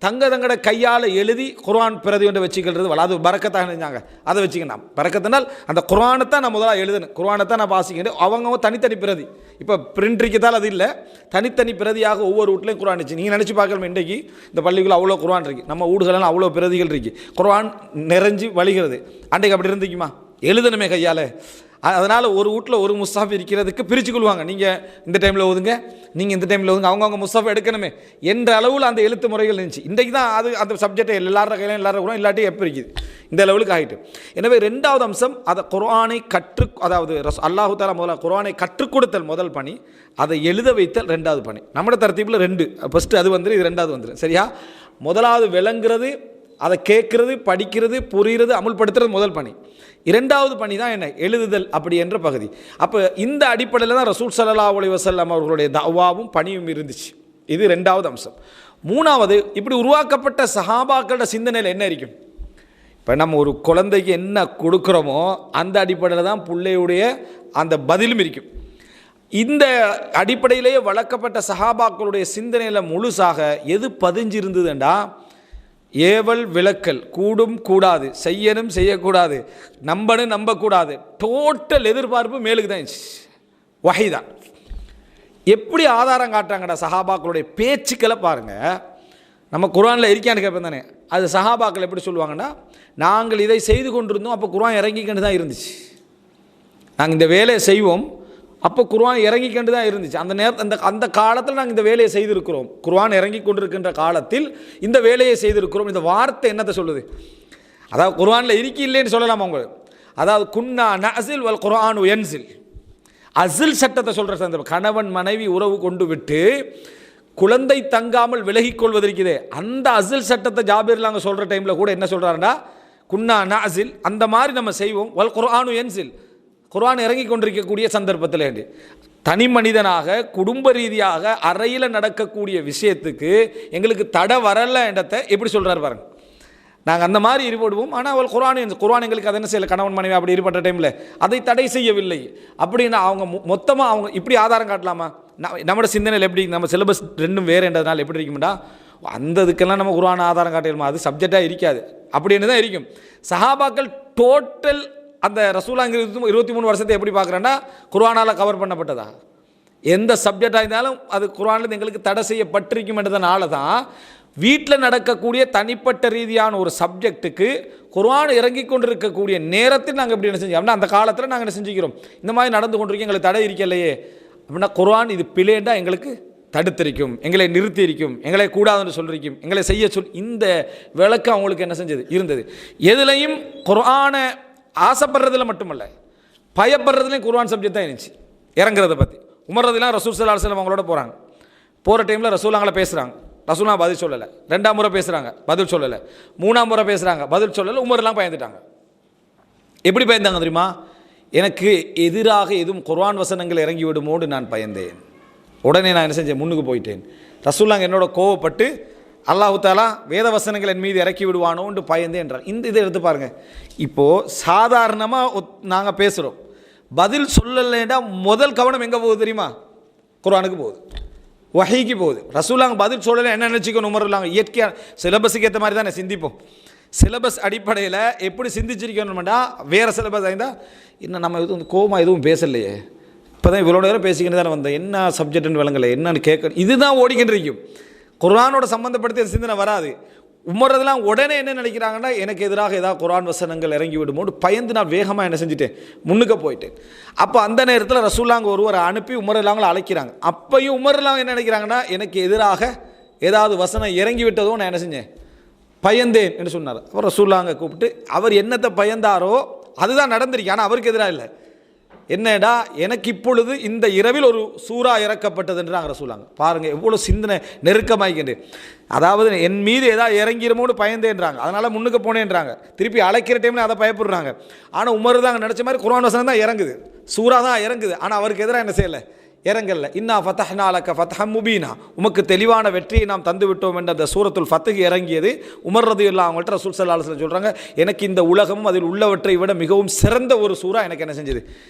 தங்கட கையால் எழுதி குர்ஆன் பிரதி ஒன்று வச்சுக்கிறது அது பரக்கத்தாக நினைஞ்சாங்க. அதை வச்சுக்கணும். பரக்கத்தினால் அந்த குர்ஆனை தான் நான் முதலாக எழுதுனேன், குர்ஆனை தான் நான் வாசிக்கிறேன். அவங்க தனித்தனி பிரதி, இப்போ பிரிண்ட்ரிக்கத்தால் அது இல்லை, தனித்தனி பிரதியாக ஒவ்வொரு வீட்லையும் குர்ஆன் இருந்துச்சு. நீங்கள் நினச்சி பார்க்கணும், இன்றைக்கு இந்த பள்ளிக்குள்ள அவ்வளோ குர்ஆன் இருக்குது, நம்ம வீடுகளெல்லாம் அவ்வளோ பிரதிகள் இருக்குது, குர்ஆன் நிறைஞ்சு வழிகிறது. அன்றைக்கு அப்படி இருந்துக்குமா? எழுதணுமே கையால். அதனால் ஒரு வீட்டில் ஒரு முஸ்ஹாஃப் இருக்கிறதுக்கு பிரித்து கொள்வாங்க. நீங்கள் இந்த டைமில் ஓதுங்க, நீங்கள் இந்த டைமில் ஓதுங்க, அவங்கவுங்க முஸ்ஹாஃப் எடுக்கணுமே என்ற அளவில் அந்த எழுத்து முறைகள் இருந்துச்சு. இன்றைக்கு தான் அது அந்த சப்ஜெக்டை எல்லார கையிலும் எல்லாரும் கூட இல்லாட்டி எப்போ இருக்குது இந்த லெவலுக்கு ஆகிட்டு. எனவே ரெண்டாவது அம்சம், அதை குர்ஆனை அதாவது அல்லாஹு தஆலா முதல்ல குர்ஆனை கற்றுக் கொடுத்தல் முதல் பணி, அதை எழுத வைத்தல் ரெண்டாவது பணி. நம்மளோட தரத்தீப்பில் ரெண்டு, ஃபஸ்ட்டு அது வந்துடும், இது ரெண்டாவது வந்துடும். சரியா? முதலாவது விளங்குறது, அதை கேட்குறது, படிக்கிறது, புரிகிறது, அமுல்படுத்துறது முதல் பணி. இரண்டாவது பணி தான் என்ன? எழுதுதல் அப்படி என்ற பகுதி. அப்போ இந்த அடிப்படையில் தான் ரசூல் ஸல்லல்லாஹு அலைஹி வஸல்லம் அவர்களுடைய தஅவாவும் பணியும் இருந்துச்சு. இது ரெண்டாவது அம்சம். மூணாவது, இப்படி உருவாக்கப்பட்ட சஹாபாக்களோட சிந்தனையில் என்ன இருக்கும்? இப்போ நம்ம ஒரு குழந்தைக்கு என்ன கொடுக்குறோமோ அந்த அடிப்படையில் தான் பிள்ளையுடைய அந்த பதிலும் இருக்கும். இந்த அடிப்படையிலேயே வளர்க்கப்பட்ட சஹாபாக்களுடைய சிந்தனையில் முழுசாக எது பதிஞ்சிருந்ததுண்டா, ஏவல் விளக்கல், கூடும் கூடாது, செய்யணும் செய்யக்கூடாது, நம்பணும் நம்பக்கூடாது, டோட்டல் எதிர்பார்ப்பு மேலுக்கு தான் இருந்துச்சு. வஹி தான். எப்படி ஆதாரம் காட்டுறாங்கடா சஹாபாக்களுடைய பேச்சுக்களை பாருங்கள். நம்ம குர்ஆனில் இருக்கான்னு கேட்பேன் தானே, அது சஹாபாக்கள் எப்படி சொல்லுவாங்கன்னா, நாங்கள் இதை செய்து கொண்டிருந்தோம், அப்போ குர்ஆன் இறங்கிக்கிட்டு தான் இருந்துச்சு. நாங்கள் இந்த வேலையை செய்வோம், அப்போ குர்ஆன் இறங்கி கொண்டு தான் இருந்துச்சு. அந்த அந்த காலத்தில் நாங்கள் இந்த வேலையை செய்திருக்கிறோம், குர்ஆன் இறங்கி கொண்டிருக்கின்ற காலத்தில் இந்த வேலையை செய்திருக்கிறோம். இந்த வார்த்தை என்னத்தை சொல்லுது? அதாவது குர்ஆனில் இருக்கி இல்லைன்னு சொல்லலாமா உங்களுக்கு? அதாவது குன்னா நஅஸில் வல் குர்ஆனு யன்ஸில், அஸில் சட்டத்தை சொல்கிற சந்தர்ப்பம். கணவன் மனைவி உறவு கொண்டு விட்டு குழந்தை தங்காமல் விலகிக் கொள்வதற்குதே, அந்த அஸில் சட்டத்தை ஜாபிர் நாங்கள் சொல்கிற டைமில் கூட என்ன சொல்கிறாருன்னா, குன்னா நஅஸில், அந்த மாதிரி நம்ம செய்வோம், வல் குர்ஆனு யன்ஸில், குர்ஆன் இறங்கி கொண்டிருக்கக்கூடிய சந்தர்ப்பத்தில் தனி மனிதனாக குடும்ப ரீதியாக அறையில் நடக்கக்கூடிய விஷயத்துக்கு எங்களுக்கு தடை வரலை என்றதை எப்படி சொல்கிறார் பாருங்க. நாங்கள் அந்த மாதிரி ஈடுபடுவோம், ஆனால் அவள் குர்ஆன் எங்களுக்கு அதை என்ன செய்யலை, கணவன் மனைவி அப்படி ஈடுபட்ட டைமில் அதை தடை செய்யவில்லை அப்படின்னா அவங்க மொத்தமாக அவங்க இப்படி ஆதாரம் காட்டலாமா? நம்மளோட சிந்தனையில் எப்படி, நம்ம சிலபஸ் ரெண்டும் வேறுன்றதுனால எப்படி இருக்கும்டா, அந்த இதுக்கெல்லாம் நம்ம குர்ஆன் ஆதாரம் காட்டணுமா, அது சப்ஜெக்டாக இருக்காது அப்படின்னு தான் இருக்கும். சஹாபாக்கள் டோட்டல் அந்த ரசூலாங்க 23 வருஷத்தை எப்படி பார்க்குறேன்னா, குர்ஆனால் கவர் பண்ணப்பட்டதா? எந்த சப்ஜெக்டாக இருந்தாலும் அது குர்ஆனில் எங்களுக்கு தடை செய்யப்பட்டிருக்கும் என்றதுனால தான் வீட்டில் நடக்கக்கூடிய தனிப்பட்ட ரீதியான ஒரு சப்ஜெக்ட்டுக்கு குர்ஆன் இறங்கி கொண்டிருக்கக்கூடிய நேரத்தில் நாங்கள் எப்படி என்ன செஞ்சோம் அப்படின்னா, அந்த காலத்தில் நாங்கள் என்ன செஞ்சுக்கிறோம், இந்த மாதிரி நடந்து கொண்டிருக்கோம், எங்களுக்கு தடை இருக்கலையே அப்படின்னா, குர்ஆன் இது பிளேண்டா எங்களுக்கு தடுத்திருக்கும், எங்களை நிறுத்தி இருக்கும், எங்களை கூடாதுன்னு சொல்லிருக்கும், எங்களை செய்ய இந்த விளக்கம் அவங்களுக்கு என்ன செஞ்சது இருந்தது. எதுலையும் குர்ஆனை ஆசைப்படுறதுல மட்டுமல்ல, பயப்படுறதுலையும் குர்ஆன் சப்ஜெக்ட் தான் இருந்துச்சு. இறங்குறதை பற்றி உமர் ரலியல்லாஹு ரசூல் ஸல்லல்லாஹு அலைஹி வஸல்லம் அவங்களோட போகிற டைமில் ரசூலாங்களை பேசுகிறாங்க, ரசூலா பதில் சொல்லலை. 2ஆம் முறை பேசுகிறாங்க, பதில் சொல்லலை. 3ஆம் முறை பேசுகிறாங்க, பதில் சொல்லலை. உமர்லாம் பயந்துட்டாங்க. எப்படி பயந்தாங்க தெரியுமா? எனக்கு எதிராக எதுவும் குர்ஆன் வசனங்கள் இறங்கி விடுமோடு நான் பயந்தேன். உடனே நான் என்ன செஞ்சேன், முன்னுக்கு போயிட்டேன். ரசூலாங்க என்னோட கோவப்பட்டு அல்லாஹு தஆலா வேத வசனங்கள் என் மீது இறக்கி விடுவானோன்னு பயந்தே என்றார். இந்த இதை எடுத்து பாருங்கள். இப்போது சாதாரணமாக நாங்கள் பேசுகிறோம், பதில் சொல்லலைன்னா முதல் கவனம் எங்கே போகுது தெரியுமா? குர்ஆனுக்கு போகுது, வஹீக்கு போகுது. ரசூலாங்க பதில் சொல்லலை என்ன நினச்சிக்கணும், உமர்லாங்க இயற்கையாக சிலபஸுக்கு ஏற்ற மாதிரி தானே சிந்திப்போம். சிலபஸ் அடிப்படையில் எப்படி சிந்திச்சிருக்கணும்னா, வேறு சிலபஸ் ஆயிருந்தால் இன்னும் நம்ம எதுவும் கோவமாக எதுவும் பேசலையே, இப்போ தான் இவ்வளோ நேரம் பேசிக்கிட்டு தானே வந்தேன், என்ன சப்ஜெக்ட்னு விளங்கலை, என்னன்னு கேட்கணும், இதுதான் ஓடிக்கிட்டு இருக்கும். குர்ஆனோட சம்பந்தப்படுத்திய சிந்தனை வராது. உமர்றதெல்லாம் உடனே என்ன நினைக்கிறாங்கன்னா, எனக்கு எதிராக ஏதாவது குர்ஆன் வசனங்கள் இறங்கி விடுமோடு பயந்து நான் வேகமாக என்ன செஞ்சுட்டேன், முன்னுக்கு போயிட்டேன். அப்போ அந்த நேரத்தில் ரசூலாங்க ஒருவரை அனுப்பி உமர்லாங்களை அழைக்கிறாங்க. அப்பையும் உமர்லாம் என்ன நினைக்கிறாங்கன்னா, எனக்கு எதிராக ஏதாவது வசனம் இறங்கி விட்டதோ நான் என்ன செஞ்சேன், பயந்தேன் என்று சொன்னார். அவர் ரசூலாங்க கூப்பிட்டு அவர் என்னத்தை பயந்தாரோ அதுதான் நடந்திருக்கு, ஆனால் அவருக்கு எதிராக இல்லை. என்னடா, எனக்கு இப்பொழுது இந்த இரவில் ஒரு சூறா இறக்கப்பட்டதுன்றாங்க ரசூலாங்க. பாருங்கள் எவ்வளோ சிந்தனை நெருக்கமாகிக்கிண்டு. அதாவது என் மீது ஏதாவது இறங்கிருமோன்னு பயந்தேன்றாங்க, அதனால் முன்னுக்கு போனேன்றாங்க. திருப்பி அழைக்கிற டைமில் அதை பயப்படுறாங்க. ஆனால் உமர் தாங்க நினச்ச மாதிரி குர்ஆன் வசனம் தான் இறங்குது, சூறா தான் இறங்குது, ஆனால் அவருக்கு எதிராக என்ன செய்யலை, இறங்கல்ல. இன்னா ஃபதஹ்னா லக ஃபத்ஹம் முபீனா, உமக்கு தெளிவான வெற்றியை நாம் தந்து விட்டோம் என்ற அந்த சூரத்துல் ஃபத்ஹ் இறங்கியது. உமர் ரலியல்லாஹு அவங்கள்ட்ட ரசூல் ஸல்லல்லாஹு அலைஹி வஸல்லம் சொல்கிறாங்க, எனக்கு இந்த உலகமும் அதில் உள்ளவற்றை விட மிகவும் சிறந்த ஒரு சூறா எனக்கு என்ன செஞ்சது,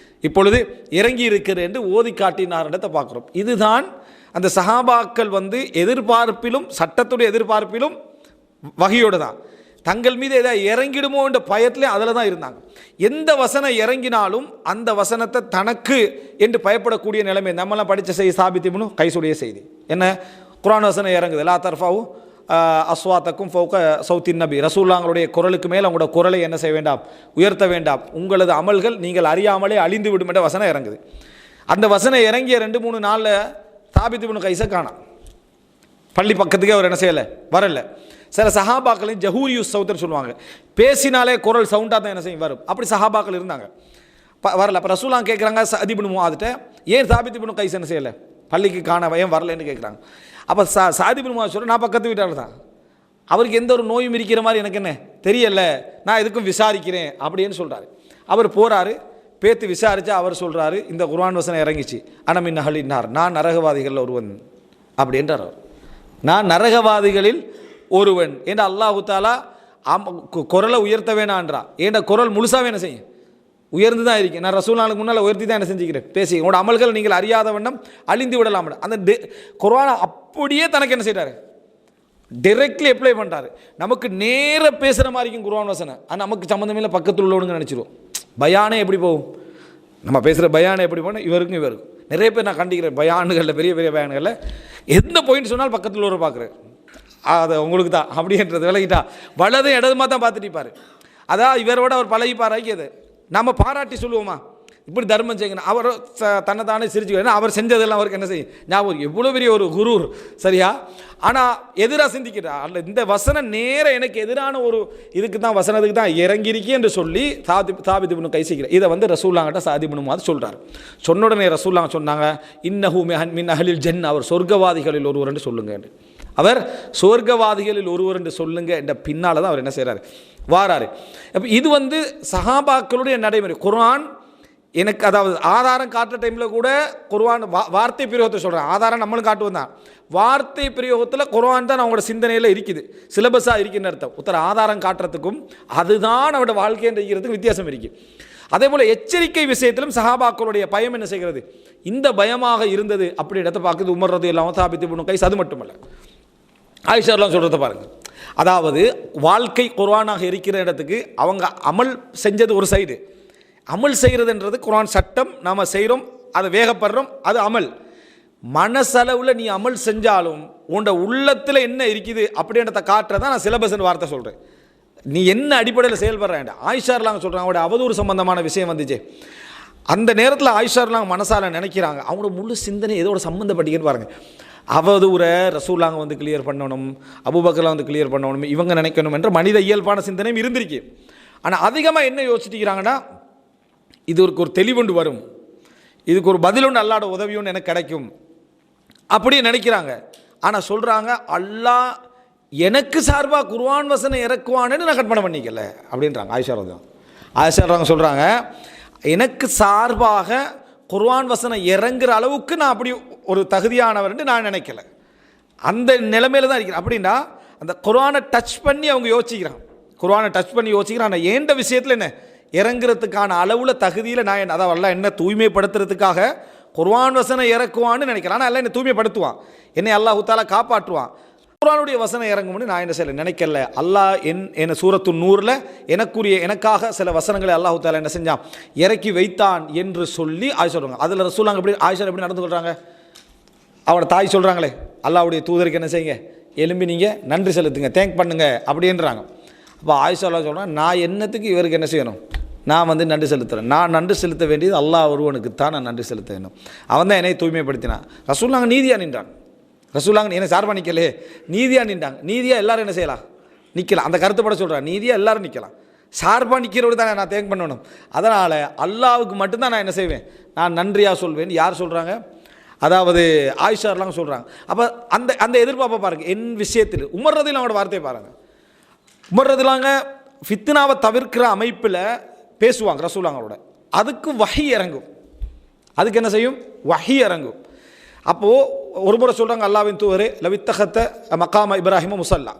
இப்பொழுது இறங்கி இருக்கிறது என்று ஓதி காட்டினார்ன்றதை பார்க்குறோம். இதுதான் அந்த சஹாபாக்கள் எதிர்பார்ப்பிலும் சட்டத்துடைய எதிர்பார்ப்பிலும் வகையோடு தான். தங்கள் மீது ஏதாவது இறங்கிடுமோ என்ற பயத்திலே அதில் தான் இருந்தாங்க. எந்த வசனம் இறங்கினாலும் அந்த வசனத்தை தனக்கு என்று பயப்படக்கூடிய நிலைமை. நம்மளாம் படித்த செய்தி சாபித் இப்னு கைஸுடைய செய்தி என்ன, குர்ஆன் வசனம் இறங்குது, லா தர்ஃபவு அஸ்வாத்தக்கும் ஃபௌக சௌத்தின் நபி, ரசூலுல்லாஹ்வுடைய குரலுக்கு மேல் உங்களோட குரலை என்ன செய்ய வேண்டாம், உயர்த்த வேண்டாம், உங்களது அமல்கள் நீங்கள் அறியாமலே அழிந்து விடும் என்ற வசனம் இறங்குது. அந்த வசனம் இறங்கிய 2-3 நாளில் சாபித் இப்னு கைஸை காணோம். பள்ளி பக்கத்துக்கே அவர் என்ன செய்யலை, வரல. சில சஹாபாக்களின் ஜஹூரியுஸ் சவுத்தர் சொல்லுவாங்க, பேசினாலே குரல் சவுண்டாக தான் என்ன செய்யும் வரும். அப்படி சஹாபாக்கள் இருந்தாங்க, வரல. அப்போ ரசூலுல்லாஹ் கேட்குறாங்க சஅத் இப்னு முஆத்ட்ட, ஏன் சாபித் இப்னு கைஸ் என்ன செய்யலை, பள்ளிக்கு காண ஏன் வரலன்னு கேட்குறாங்க. அப்போ சஅத் இப்னு முஆத் சொல்கிறேன், நான் பக்கத்து வீட்டாளர் தான், அவருக்கு எந்த ஒரு நோயும் இருக்கிற மாதிரி எனக்கு என்ன தெரியல, நான் எதுக்கும் விசாரிக்கிறேன் அப்படின்னு சொல்கிறாரு. அவர் போகிறாரு, பேத்து விசாரித்தா அவர் சொல்கிறாரு, இந்த குர்ஆன் வசனம் இறங்கிச்சு, அனமின் அஹ்லின்னார், நான் நரகவாதிகளில் ஒருவன் அப்படின்றார் அவர். நான் நரகவாதிகளில் ஒருவன் என்று அல்லாஹு தாலா குரலை உயர்த்த வேணான்றா. ஏன்னா குரல் முழுசாவே என்ன செய்யும், உயர்ந்து தான் இருக்கேன். நான் ரசூலுல்லாஹ்வுக்கு முன்னால் உயர்த்தி தான் என்ன செஞ்சுக்கிறேன், பேசி உங்களோட அமல்கள் நீங்கள் அறியாத வண்ணம் அழிந்து விடலாம். அந்த குர்ஆனை அப்படியே தனக்கு என்ன செய்கிறாரு, டைரெக்ட்லி அப்ளை பண்ணுறாரு. நமக்கு நேர பேசுகிற மாதிரி இருக்கும் குர்ஆன் வசனம், அது நமக்கு சம்மந்தமில்லை, பக்கத்தில் உள்ளவனுங்க நினச்சிடுவோம். பயானே எப்படி போகும், நம்ம பேசுகிற பயானை எப்படி போனால் இவருக்கும் நிறைய பேர் நான் கண்டிக்கிறேன். பயானுகளில் பெரிய பெரிய பயானுகளில் எந்த பாயிண்ட் சொன்னாலும் பக்கத்தில் உள்ளவரை பார்க்குறேன், அதை உங்களுக்கு தான் அப்படின்றது விலகிட்டா வலது இடதுமா தான் பார்த்துட்டு இருப்பார். அதான் இவரோட அவர் பழகிப்பார். ஆக்கியது நம்ம பாராட்டி சொல்லுவோமா, இப்படி தர்மம் செய்யணும், அவர் தன்னை தானே சிரிச்சு, அவர் செஞ்சதெல்லாம் அவருக்கு என்ன செய்யும் ஞாபகம், எவ்வளோ பெரிய ஒரு குரு சரியா. ஆனால் எதிராக சிந்திக்கிறா அல்ல, இந்த வசனம் நேர எனக்கு எதிரான ஒரு இதுக்கு தான் வசனத்துக்கு தான் இறங்கிருக்கி என்று சொல்லி சாபித் இப்னு கைஸ் இதை வந்து ரசூலுல்லாஹ்கிட்ட சஅத் இப்னு முஆத் சொல்கிறார். சொன்ன உடனே ரசூலுல்லாஹ் சொன்னாங்க, இன்னஹு மின் அஹ்லில் ஜன்னah, அவர் சொர்க்கவாதிகளில் ஒருவர் என்று சொல்லுங்க, அவர் சொர்க்கவாதிகளில் ஒருவர் என்று சொல்லுங்க என்ற பின்னால் தான் அவர் என்ன செய்கிறார், வாராரு. அப்போ இது வந்து சஹாபாக்களுடைய நடைமுறை. குர்ஆன் எனக்கு அதாவது ஆதாரம் காட்டுற டைமில் கூட குர்ஆன் வார்த்தை பிரயோகத்தை சொல்கிறேன், ஆதாரம் நம்மளும் காட்டுவோம் தான், வார்த்தை பிரயோகத்தில் குர்ஆன் தான் அவங்களோட சிந்தனையில் இருக்குது, சிலபஸாக இருக்குன்னு அர்த்தம். ஒருத்தர் ஆதாரம் காட்டுறதுக்கும் அதுதான் அவரோட வாழ்க்கைன்னு இருக்கிறதுக்கும் வித்தியாசம் இருக்குது. அதே போல் எச்சரிக்கை விஷயத்திலும் சஹாபாக்களுடைய பயம் என்ன செய்கிறது, இந்த பயமாக இருந்தது அப்படி இடத்தை பார்க்குது. உமர் ரலியல்லாஹு அன்ஹு, சாபித் இப்னு கைஸ், அது மட்டுமல்ல ஆயிஷா எல்லாம் சொல்கிறத பாருங்கள். அதாவது வாழ்க்கை குர்ஆனாக இருக்கிற இடத்துக்கு அவங்க அமல் செஞ்சது ஒரு சைடு, அமல் செய்கிறதுன்றது குர்ஆன் சட்டம், நாம் செய்கிறோம், அதை வேகப்படுறோம், அது அமல். மனசளவில் நீ அமல் செஞ்சாலும் உன்னோட உள்ளத்தில் என்ன இருக்குது அப்படின்றத காட்டுறதான் நான் சிலபஸ்ன்னு வார்த்தை சொல்கிறேன். நீ என்ன அடிப்படையில் செயல்படுறேன். ஆயிஷார்லாம் சொல்கிறாங்க, அவங்களோட அவதூறு சம்பந்தமான விஷயம் வந்துச்சு, அந்த நேரத்தில் ஆயிஷார்லாம் மனசால நினைக்கிறாங்க, அவங்களோட முழு சிந்தனை எதோட சம்மந்தப்பட்டிங்கன்னு பாருங்கள். அவதூரை ரசூலுல்லாஹ் வந்து கிளியர் பண்ணணும், அபூபக்கர்லாம் வந்து கிளியர் பண்ணணும், இவங்க நினைக்கணும் என்ற மனித இயல்பான சிந்தனையும் இருந்திருக்கு. ஆனால் அதிகமாக என்ன யோசிச்சுக்கிறாங்கன்னா, இதுக்கு ஒரு தெளிவுண்டு வரும், இதுக்கு ஒரு பதிலுண்டு அல்லாட உதவியுன்னு எனக்கு கிடைக்கும் அப்படி நினைக்கிறாங்க. ஆனால் சொல்கிறாங்க, அல்லாஹ் எனக்கு சார்பாக குர்ஆன் வசனம் இறக்குவான்னு நான் கற்பனை பண்ணிக்கல அப்படின்றாங்க ஆயிஷா சொல்கிறாங்க, எனக்கு சார்பாக குர்ஆன் வசனம் இறங்குற அளவுக்கு நான் அப்படி ஒரு தகுதியானவர்னு நான் நினைக்கல, அந்த நிலைமையில தான் இருக்கிறேன். அப்படின்னா அந்த குர்ஆனை டச் பண்ணி அவங்க யோசிக்கிறாங்க, குர்ஆனை டச் பண்ணி யோசிக்கிறான், ஆனால் ஏண்ட விஷயத்தில் என்ன இறங்குறதுக்கான அளவில் தகுதியில் நான் அதான் அல்ல என்ன தூய்மைப்படுத்துறதுக்காக குர்ஆன் வசனம் இறக்குவான்னு நினைக்கிறேன். ஆனால் எல்லாம் என்னை தூய்மைப்படுத்துவான், என்னை அல்லாஹ் தஆலா காப்பாற்றுவான், குர்ஆனுடைய வசனம் இறங்கும்னு நான் என்ன செய்யலை நினைக்கல. அல்லாஹ் என்ன சூரத்து நூறில் எனக்காக சில வசனங்களை அல்லாஹ் தஆலா என்ன செஞ்சான், இறக்கி வைத்தான் என்று சொல்லி ஆயிஷா சொல்கிறாங்க. அதில் ரசூலுல்லாஹ் எப்படி ஆயிஷா எப்படி நடந்து கொள்கிறாங்க, அவனோட தாய் சொல்கிறாங்களே, அல்லாஹ்வுடைய தூதருக்கு என்ன செய்யுங்க, எலும்பி நீங்கள் நன்றி செலுத்துங்க, தேங்க் பண்ணுங்க அப்படின்றாங்க. அப்போ ஆயிஷா சொல்கிறாங்க, நான் என்னத்துக்கு இவருக்கு என்ன செய்யணும், நான் வந்து நன்றி செலுத்துகிறேன், நான் நன்றி செலுத்த வேண்டியது அல்லாஹ் ஒருவனுக்கு தான் நான் நன்றி செலுத்த வேண்டும், அவன் தான் என்னை தூய்மைப்படுத்தினான். ரசூலுல்லாஹ் நீதியாக நின்றான், ரசூலுல்லாஹ் என்ன சார்பாக நிற்கலே, நீதியாக நின்றாங்க. நீதியாக எல்லாரும் என்ன செய்யலாம், நிற்கலாம், அந்த கருத்துப்பட சொல்கிறான், நீதியாக எல்லாரும் நிற்கலாம், சார்பாக நிற்கிறவரு தான் நான் தேங்க் பண்ணணும். அதனால் அல்லாஹ்வுக்கு மட்டும்தான் நான் என்ன செய்வேன், நான் நன்றியாக சொல்வேன். யார் சொல்கிறாங்க, அதாவது ஆயிஷார்லாம் சொல்கிறாங்க. அப்போ அந்த அந்த எதிர்பார்ப்பை பாருங்கள். என் விஷயத்தில் உமர் ரலியல்லாஹு அவங்களோட வார்த்தையை பாருங்கள். உமர் ரலியல்லாஹு ஃபித்னாவை தவிர்க்கிற அமைப்பில் பேசுவாங்க ரசூலுல்லாஹோட, அதுக்கு வஹி இறங்கும், அதுக்கு என்ன செய்யும், வஹி இறங்கும். அப்போது ஒரு முறை சொல்கிறாங்க, அல்லாஹ்வின் தூதரே லவித்தகத்த மக்காம இப்ராஹிம முசல்லா,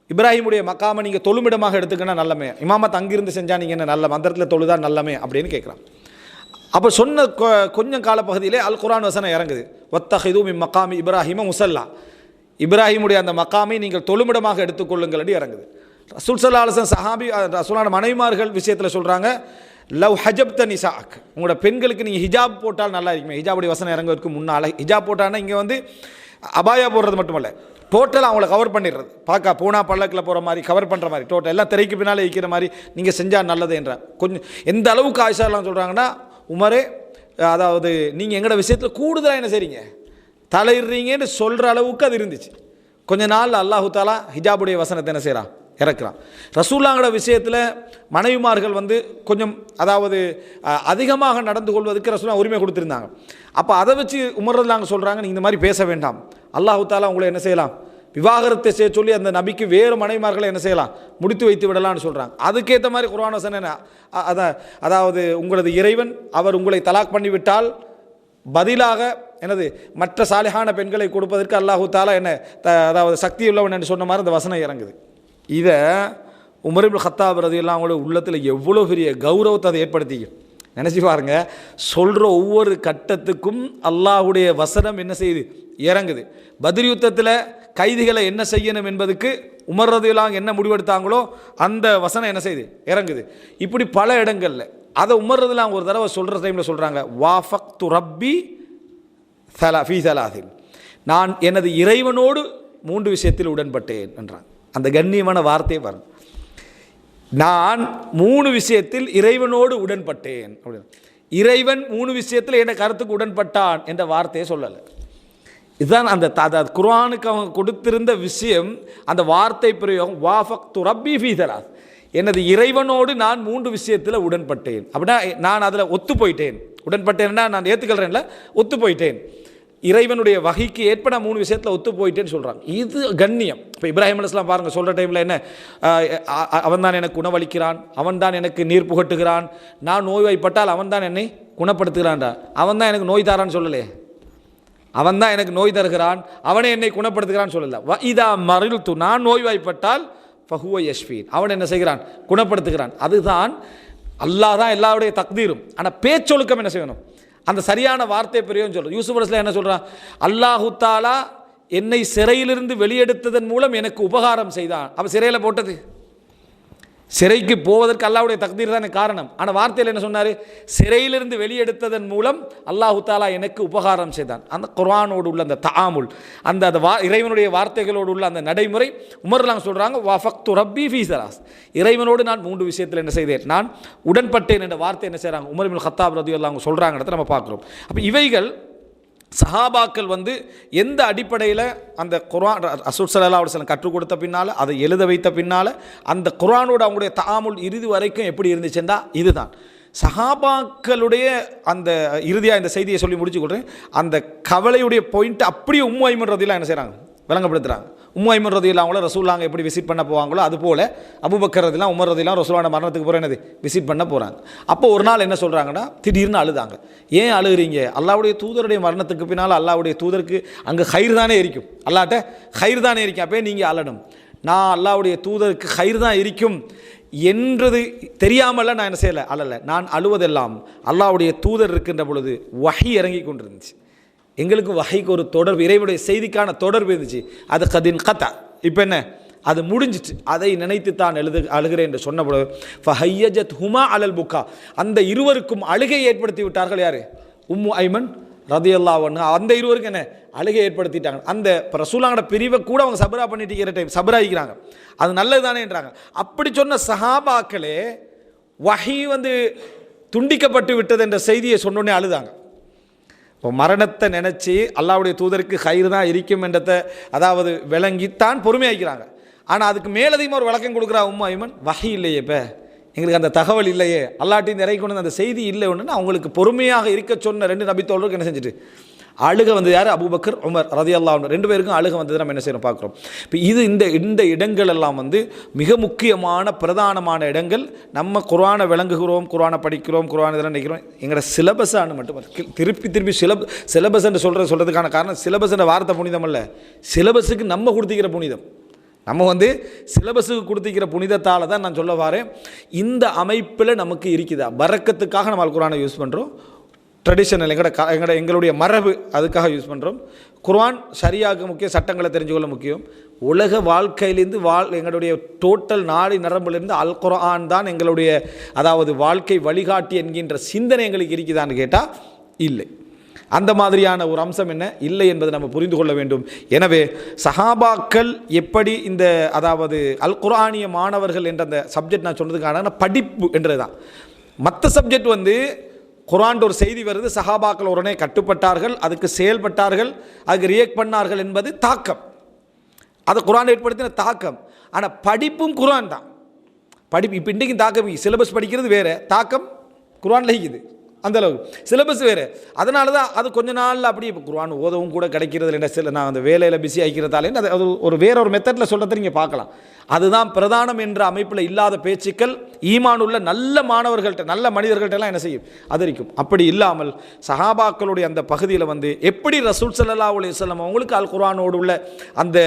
இப்ராஹிமுடைய மக்காமை நீங்கள் தொழுமிடமாக எடுத்துக்கினா நல்லமே, இமாமத் அங்கிருந்து செஞ்சால் நீங்கள் என்ன நல்ல மந்திரத்தில் தொழுதான் நல்லமே அப்படின்னு கேட்குறான். அப்போ சொன்ன கொஞ்சம் காலப்பகுதியிலே அல் குர்ஆன் வசனம் இறங்குது, வத்தஹிது மின் மக்காமி இப்ராஹிம முசல்லா, இப்ராஹிமுடைய அந்த மக்காமை நீங்கள் தொழுமிடமாக எடுத்துக்கொள்ளுங்கள் என்று இறங்குது. ரசூல் ஸல்லல்லாஹு அலைஹி வஸல்லம் சஹாபி ரசூலான மனைவிமார்கள் விஷயத்தில் சொல்கிறாங்க, லவ் ஹஜப்த நிசாக், உங்களோட பெண்களுக்கு நீங்கள் ஹிஜாப் போட்டால் நல்லா இருக்குமே. ஹிஜாபுடைய வசனம் இறங்குவதற்கு முன்னால் ஹிஜாப் போட்டான்னா இங்கே வந்து அபாயா போடுறது மட்டுமல்ல, டோட்டலாக அவங்கள கவர் பண்ணிடுறது. பார்க்க பூனா பல்லக்கில் போகிற மாதிரி கவர் பண்ணுற மாதிரி டோட்டல் எல்லாம் திரைக்கு பின்னால் இருக்கிற மாதிரி நீங்கள் செஞ்சால் நல்லது என்ற கொஞ்சம் எந்த அளவுக்கு ஆயிஷாலாம் சொல்கிறாங்கன்னா, உமரே அதாவது நீங்கள் எங்களோட விஷயத்தில் கூடுதலாக என்ன செய்றீங்க தலையிடுறீங்கன்னு சொல்கிற அளவுக்கு அது இருந்துச்சு. கொஞ்ச நாள் அல்லாஹு தாலா ஹிஜாபுடைய வசனத்தை என்ன செய்கிறான் இறக்குறான். ரசூலுல்லாஹ்வோட விஷயத்தில் மனைவிமார்கள் வந்து கொஞ்சம் அதாவது அதிகமாக நடந்து கொள்வதற்கு ரசூலுல்லாஹ் உரிமை கொடுத்துருந்தாங்க. அப்போ அதை வச்சு உமர் ரலியல்லாஹு சொல்கிறாங்க, நீங்கள் இந்த மாதிரி பேச வேண்டாம், அல்லாஹு தாலா உங்களை என்ன செய்யலாம் விவாகரத்தை செய்ய சொல்லி அந்த நபிக்கு வேறு மனைவிமார்களை என்ன செய்யலாம் முடித்து வைத்து விடலாம்னு சொல்கிறாங்க. அதுக்கேற்ற மாதிரி குர்ஆன் வசனம் என்ன அதாவது உங்களது இறைவன் அவர் உங்களை தலாக் பண்ணிவிட்டால் பதிலாக எனது மற்ற சாலிஹான பெண்களை கொடுப்பதற்கு அல்லாஹு தாலா என்ன அதாவது சக்தி உள்ளவன் என்று சொன்ன மாதிரி அந்த வசனம் இறங்குது. இதை உமர் இப்னு கத்தாப் ரலியல்லாஹு அவங்களோட உள்ளத்தில் எவ்வளோ பெரிய கௌரவத்தை அதை ஏற்படுத்திக்கும் நினச்சி பாருங்க. சொல்கிற ஒவ்வொரு கட்டத்துக்கும் அல்லாஹுடைய வசனம் என்ன செய்யுது இறங்குது. பத்ர் யுத்தத்தில் கைதிகளை என்ன செய்யணும் என்பதுக்கு உமர் ரலியல்லாஹு என்ன முடிவெடுத்தாங்களோ அந்த வசனம் என்ன செய்யுது இறங்குது. இப்படி பல இடங்களில் அதை உமர் ரலியல்லாஹு ஒரு தடவை சொல்கிற டைமில் சொல்கிறாங்க, வாஃபக்து ரப்பி ஃபீ ஸலாஸின், நான் எனது இறைவனோடு 3 விஷயத்தில் உடன்பட்டேன் என்றாங்க. அந்த கண்ணியமான வார்த்தையை வரும், நான் 3 விஷயத்தில் இறைவனோடு உடன்பட்டேன் அப்படின்னு. இறைவன் 3 விஷயத்தில் என் கருத்துக்கு உடன்பட்டான் என்ற வார்த்தையை சொல்லலை. இதுதான் அந்த குர்ஆனுக்கு அவங்க கொடுத்திருந்த விஷயம். அந்த வார்த்தை பிரயோகம் வாஃபக்து ரப்பி ஃபீ ஸலாஸ், எனது இறைவனோடு நான் 3 விஷயத்தில் உடன்பட்டேன். அப்படின்னா நான் அதில் ஒத்து போயிட்டேன். உடன்பட்டேன்னா நான் ஏற்றுக்கிறேன்ல, ஒத்து போயிட்டேன். இறைவனுடைய வகைக்கு ஏற்ப நான் 3 விஷயத்தில் ஒத்து போயிட்டேன்னு சொல்கிறாங்க. இது கண்ணியம். இப்போ இப்ராஹிம் அலைஹிஸ்ஸலாம் பாருங்கள், சொல்கிற டைமில் என்ன, அவன் தான் எனக்கு உணவளிக்கிறான், அவன் தான் எனக்கு நீர் புகட்டுகிறான், நான் நோய்வாய்ப்பட்டால் அவன் தான் என்னை குணப்படுத்துகிறான்டா. அவன் தான் எனக்கு நோய் தாரான்னு சொல்லலையே, அவன் தான் எனக்கு நோய் தருகிறான், அவனே என்னை குணப்படுத்துகிறான்னு சொல்லலை. இதா மரில்து, நான் நோய்வாய்ப்பட்டால் ஃபஹுவ யஷ்ஃபீன், அவன் என்ன செய்கிறான் குணப்படுத்துகிறான். அதுதான் அல்லாஹ் தான் எல்லாருடைய தக்தீரும். ஆனால் பேச்சொழுக்கம் என்ன செய்யணும், அந்த சரியான வார்த்தை பெரியவன் சொல்கிறோம். யூசுப் அலைஹிஸ்ஸலாம் என்ன சொல்கிறான், அல்லாஹு தாலா என்னை சிறையிலிருந்து வெளியெடுத்ததன் மூலம் எனக்கு உபகாரம் செய்தான். அவன் சிறையில் போட்டது, சிறைக்கு போவதற்கு அல்லாஹ்வுடைய தக்தீர் தான் காரணம். ஆனால் வார்த்தையில் என்ன சொன்னார், சிறையிலிருந்து வெளியெடுத்ததன் மூலம் அல்லாஹு தாலா எனக்கு உபகாரம் செய்தான். அந்த குர்ஆனோடு உள்ள அந்த தஆமுல், அந்த இறைவனுடைய வார்த்தைகளோடு உள்ள அந்த நடைமுறை உமர்லாம் சொல்கிறாங்க, வாஃபக்து ரப்பி ஃபீ ஸலாஸ், இறைவனோடு நான் 3 விஷயத்தில் என்ன செய்தேன், நான் உடன்பட்டேன் என்ற வார்த்தை என்ன செய்கிறாங்க உமர் இப்னு கத்தாப் ரலியல்லாஹு அன்ஹு சொல்கிறாங்கிறத நம்ம பார்க்குறோம். அப்போ இவைகள் சஹாபாக்கள் வந்து எந்த அடிப்படையில் அந்த குர்ஆன் ரசூல் ஸல்லல்லாஹு அலைஹி வஸல்லம் கற்றுக் கொடுத்த பின்னால், அதை எழுத வைத்த பின்னால் அந்த குர்ஆனோட அவங்களுடைய தஆமுல் இறுதி வரைக்கும் எப்படி இருந்துச்சுன்னா இதுதான். சஹாபாக்களுடைய அந்த இறுதியாக இந்த செய்தியை சொல்லி முடிச்சு கொடுறேன். அந்த கவலையுடைய பாயிண்ட் அப்படியே உம்மு ஐமன் ரலியல்லாஹு என்ன செய்கிறாங்க விளங்கப்படுத்துகிறாங்க. உம்மு ஐமன் ரலியல்லாஹு அவங்கள ரசூலுல்லாஹ் எப்படி விசிட் பண்ண போவாங்களோ அதுபோல் அபூபக்கர் ரலியல்லாஹு உமர் ரலியல்லாஹு ரசூலுல்லாஹ் மரணத்துக்கு போகிற என்னது விசிட் பண்ண போகிறாங்க. அப்போ ஒரு நாள் என்ன சொல்கிறாங்கன்னா, திடீர்னு அழுதாங்க. ஏன் அழுகிறீங்க, அல்லாஹ்வுடைய தூதருடைய மரணத்துக்கு பின்னால் அல்லாஹ்வுடைய தூதருக்கு அங்கே ஹைர் தானே இருக்கும், அல்லாஹ்ட்ட ஹைர் தானே இருக்கும், அப்போ நீங்கள் அழணும். நான் அல்லாஹ்வுடைய தூதருக்கு ஹைர் தான் இருக்கும் என்றது தெரியாமல நான் என்ன செய்யலை அழலை. நான் அழுவதெல்லாம் அல்லாஹ்வுடைய தூதர் இருக்கின்ற பொழுது வஹி இறங்கி கொண்டிருந்துச்சு. எங்களுக்கு வஹைக்கு ஒரு தொடர்பு, இறைவனுடைய செய்திக்கான தொடர்பு இருந்துச்சு. அது கதின் கத்தா, இப்போ என்ன அது முடிஞ்சிச்சு, அதை நினைத்து தான் அழுகிறேன் என்று சொன்னபோது ஃபஹய்யஜத் ஹுமா அலல் புக்கா, அந்த இருவருக்கும் அழுகை ஏற்படுத்தி விட்டார்கள். யார், உம்மு ஐமன் ரலியல்லாஹு அன்ஹா. அந்த இருவருக்கு என்ன அழுகை ஏற்படுத்திட்டாங்க. அந்த ரசூலுல்லாஹ்வோட பிரிவை கூட அவங்க சபரா பண்ணிட்டு இருக்கிற டைம் சபராயிக்கிறாங்க, அது நல்லது தானேன்றாங்க. அப்படி சொன்ன சஹாபாக்களே வஹி வந்து துண்டிக்கப்பட்டு விட்டது என்ற செய்தியை சொன்னோன்னே அழுதாங்க. இப்போ மரணத்தை நினச்சி அல்லாஹ்வுடைய தூதருக்கு ஹைர் தான் இருக்கும் என்றதை அதாவது விளங்கித்தான் பொறுமையாக்கிறாங்க. ஆனால் அதுக்கு மேலதிகமாக ஒரு விளக்கம் கொடுக்குறா உம்மு ஐமன், வஹி இல்லையே, இப்போ எங்களுக்கு அந்த தகவல் இல்லையே, அல்லாஹ்ட்டின் இறங்கி கொண்டு அந்த செய்தி இல்லை ஒன்றுன்னு அவங்களுக்கு பொறுமையாக இருக்க சொன்ன 2 நபித்தோழருக்கு என்ன செஞ்சுட்டு அழுக வந்து யார், அபூபக்கர் உமர் ரலியல்லாஹு அன்ஹு 2 பேருக்கும் அழுக வந்தது நம்ம என்ன செய்யணும் பார்க்குறோம். இப்போ இது இந்த இடங்கள் எல்லாம் வந்து மிக முக்கியமான பிரதானமான இடங்கள். நம்ம குர்ஆனை விளங்குகிறோம், குர்ஆனை படிக்கிறோம், குர்ஆன் இதெல்லாம் நினைக்கிறோம், எங்களோட சிலபஸானு மட்டும் திருப்பி சிலபஸ் என்று சொல்கிறதுக்கான காரணம், சிலபஸ் என்ற வார்த்தை புனிதம் அல்ல, சிலபஸுக்கு நம்ம கொடுத்திக்கிற புனிதம். நம்ம வந்து சிலபஸுக்கு கொடுத்திக்கிற புனிதத்தால் தான் நான் சொல்ல வரேன். இந்த அமைப்பில் நமக்கு இருக்குதா, பரக்கத்துக்காக நம்ம குர்ஆனை யூஸ் பண்ணுறோம், ட்ரெடிஷனல் எங்களுடைய மரபு அதுக்காக யூஸ் பண்ணுறோம். குர்ஆன் ஷரியாவுக்கு முக்கியம், சட்டங்களை தெரிஞ்சுக்கொள்ள முக்கியம். உலக வாழ்க்கையிலேருந்து எங்களுடைய டோட்டல் நாடி நரம்புலேருந்து அல் குர்ஆன் தான் எங்களுடைய அதாவது வாழ்க்கை வழிகாட்டி என்கின்ற சிந்தனை எங்களுக்கு இருக்குதான்னு கேட்டால் இல்லை. அந்த மாதிரியான ஒரு அம்சம் என்ன இல்லை என்பதை நம்ம புரிந்து கொள்ள வேண்டும். எனவே சஹாபாக்கள் எப்படி இந்த அதாவது அல் குர்ஆனிய மாணவர்கள் என்ற அந்த சப்ஜெக்ட் நான் சொன்னதுக்கான படிப்பு என்றது தான். மற்ற சப்ஜெக்ட் குர்ஆன் ஒரு செய்தி வருது, சஹாபாக்கள் உடனே கட்டுப்பட்டார்கள், அதுக்கு செயல்பட்டார்கள், அதுக்கு ரியாக்ட் பண்ணார்கள் என்பது தாக்கம், அது குர்ஆன் ஏற்படுத்தின தாக்கம். ஆனால் படிப்பும் குர்ஆன் தான். படிப்பு இப்போ இன்றைக்கும் தாக்கம், சிலபஸ் படிக்கிறது வேறு, தாக்கம் குர்ஆனில் இருக்குது அந்தளவு, சிலபஸ் வேறு. அதனால தான் அது கொஞ்ச நாளில் அப்படி இப்போ குர்ஆன் ஓதவும் கூட கிடைக்கிறது இல்லை. சில நான் அந்த வேலையில் பிஸி ஆகிக்கிறதாலே அது ஒரு வேற ஒரு மெத்தடில் சொல்கிறத நீங்கள் பார்க்கலாம். அதுதான் பிரதானம் என்ற அமைப்பில் இல்லாத பேச்சுக்கள் ஈமான் உள்ள நல்ல மாணவர்கள்ட்ட நல்ல மனிதர்கள்ட்டெல்லாம் என்ன செய்யும் அதிரிக்கும். அப்படி இல்லாமல் சஹாபாக்களுடைய அந்த பகுதியில் எப்படி ரசூல் ஸல்லல்லாஹு அலைஹி வஸல்லம் அவங்களுக்கு அல் குர்ஆனோடு உள்ள அந்த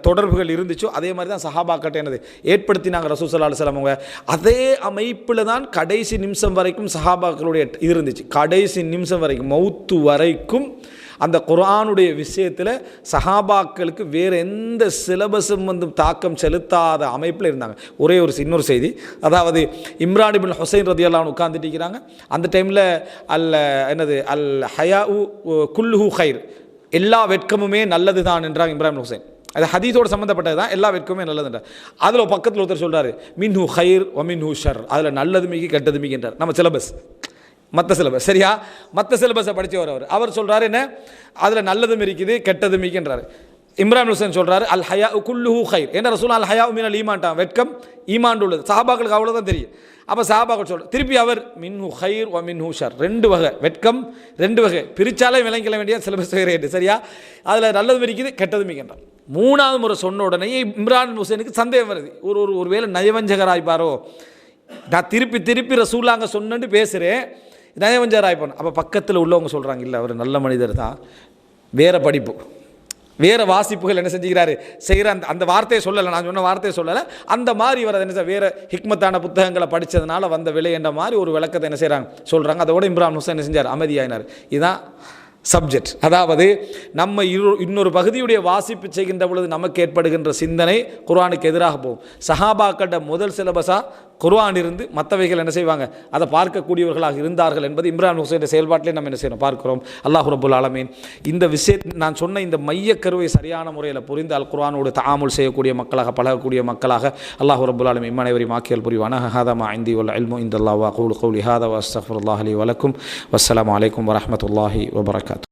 தொடர்புகள் இருந்துச்சோ அதே மாதிரி தான் சஹாபாக்கள்ட்ட என்னது ஏற்படுத்தினாங்க ரசூல் ஸல்லல்லாஹு அலைஹி வஸல்லம் அவங்க. அதே அமைப்பில் தான் கடைசி நிமிஷம் வரைக்கும் சஹாபாக்களுடைய இருந்துச்சு. கடைசி நிமிஷம் வரைக்கும் மௌத்து வரைக்கும் அந்த குர்ஆனுடைய விஷயத்தில் சஹாபாக்களுக்கு வேறு எந்த சிலபஸும் தாக்கம் செலுத்தாத அமைப்பில் இருந்தாங்க. ஒரே ஒரு இன்னொரு செய்தி, அதாவது இம்ரான் இப்னு ஹுசைன் ரலியல்லாஹு அன்ஹு உட்கார்ந்துட்டு இருக்கிறாங்க. அந்த டைமில் அல் ஹயாஉ குல்லுஹு கைர், எல்லா வெட்கமுமே நல்லது தான் என்றாங்க இம்ரான் இப்னு ஹுசைன். அது ஹதீஸோடு சம்மந்தப்பட்டது தான், எல்லா வெட்கமே நல்லதுன்றார். அதில் பக்கத்தில் ஒருத்தர் சொல்கிறாரு மின்ஹு ஹைர் வ மின்ஹு ஷர், அதில் நல்லது மிகி கெட்டது மிகின்றார். நம்ம சிலபஸ் மற்ற சிலபஸ் சரியா, மற்ற சிலபஸை படித்தவர் அவர் சொல்கிறாரு என்ன, அதில் நல்லதும் இருக்குது கெட்டதும் இருக்குன்றார். இம்ரான் ஹுசைன் சொல்கிறாரு அல் ஹயா குல்லுஹு ஹைர், என்ன ரசூல் அல் ஹயா மினல் ஈமான்ட்டான், வெட்கம் ஈமான் உள்ளது. சஹாபாக்களுக்கு அவ்வளோதான் தெரியும். அப்போ சஹாபாக்கள் சொல்கிறார் திருப்பி அவர் மின்ஹு ஹைர் வ மின்ஹு ஷர், ரெண்டு வகை வெட்கம், ரெண்டு வகை பிரித்தாலே விளங்கிக்க வேண்டிய சிலபஸ் வேறு சரியா, அதில் நல்லதும் இருக்குது கெட்டதும் இருக்கின்றார். மூணாவது முறை சொன்ன உடனே இம்ரான் ஹுசைனுக்கு சந்தேகம் வருது, ஒரு வேளை நயவஞ்சகராய்ப்பாரோ, நான் திருப்பி ரசூலாங்க சொன்னு பேசுகிறேன், நயவஞ்சகராய்ப்பான். அப்போ பக்கத்தில் உள்ளவங்க சொல்கிறாங்க இல்லை அவர் நல்ல மனிதர் தான், வேறு படிப்பு வேறு வாசிப்புகள் என்ன செஞ்சுக்கிறாரு செய்கிற அந்த வார்த்தையை சொல்லலை, நான் சொன்ன வார்த்தையை சொல்லலை, அந்த மாதிரி இவர் என்ன வேறு ஹிக்மத்தான புத்தகங்களை படித்ததுனால வந்த விலை என்ற மாதிரி ஒரு விளக்கத்தை என்ன செய்கிறாங்க சொல்கிறாங்க. அதோட இம்ரான் ஹுசைன் என்ன செஞ்சார் அமைதியாயினார். இதுதான் சப்ஜெக்ட். அதாவது நம்ம இன்னொரு பகுதியுடைய வாசிப்பு செய்கின்ற பொழுது நமக்கு ஏற்படுகின்ற சிந்தனை குர்ஆனுக்கு எதிராக போகும். சஹாபாக்கள முதல் சிலபஸாக குர்ஆன் இருந்து மற்றவைகள் என்ன செய்வாங்க அதை பார்க்கக்கூடியவர்களாக இருந்தார்கள் என்பது இம்ரான் ஹுசைன் செயல்பாட்டிலே நம்ம என்ன செய்யணும் பார்க்கிறோம். அல்லாஹ் ரப்புல் ஆலமீன் இந்த விஷயத்தை நான் சொன்ன இந்த மையக்கருவை சரியான முறையில் புரிந்து அல் குர்ஆனோடு தஆமுல் செய்யக்கூடிய மக்களாக பழகக்கூடிய மக்களாக அல்லாஹ் ரப்புல் ஆலமீன் இம்மானவரி மாக்கியல் புரிவானா. ஹாதா மா இந்தி வல் இல்மு இந்தல்லாஹ் வ அகூலு கௌலி ஹாதா வ அஸ்தக்ஃபிருல்லாஹ் லி வ லக்கும். வஸ்ஸலாமு அலைக்கும் வ ரஹ்மத்துல்லாஹி வ பரகாத்துஹு.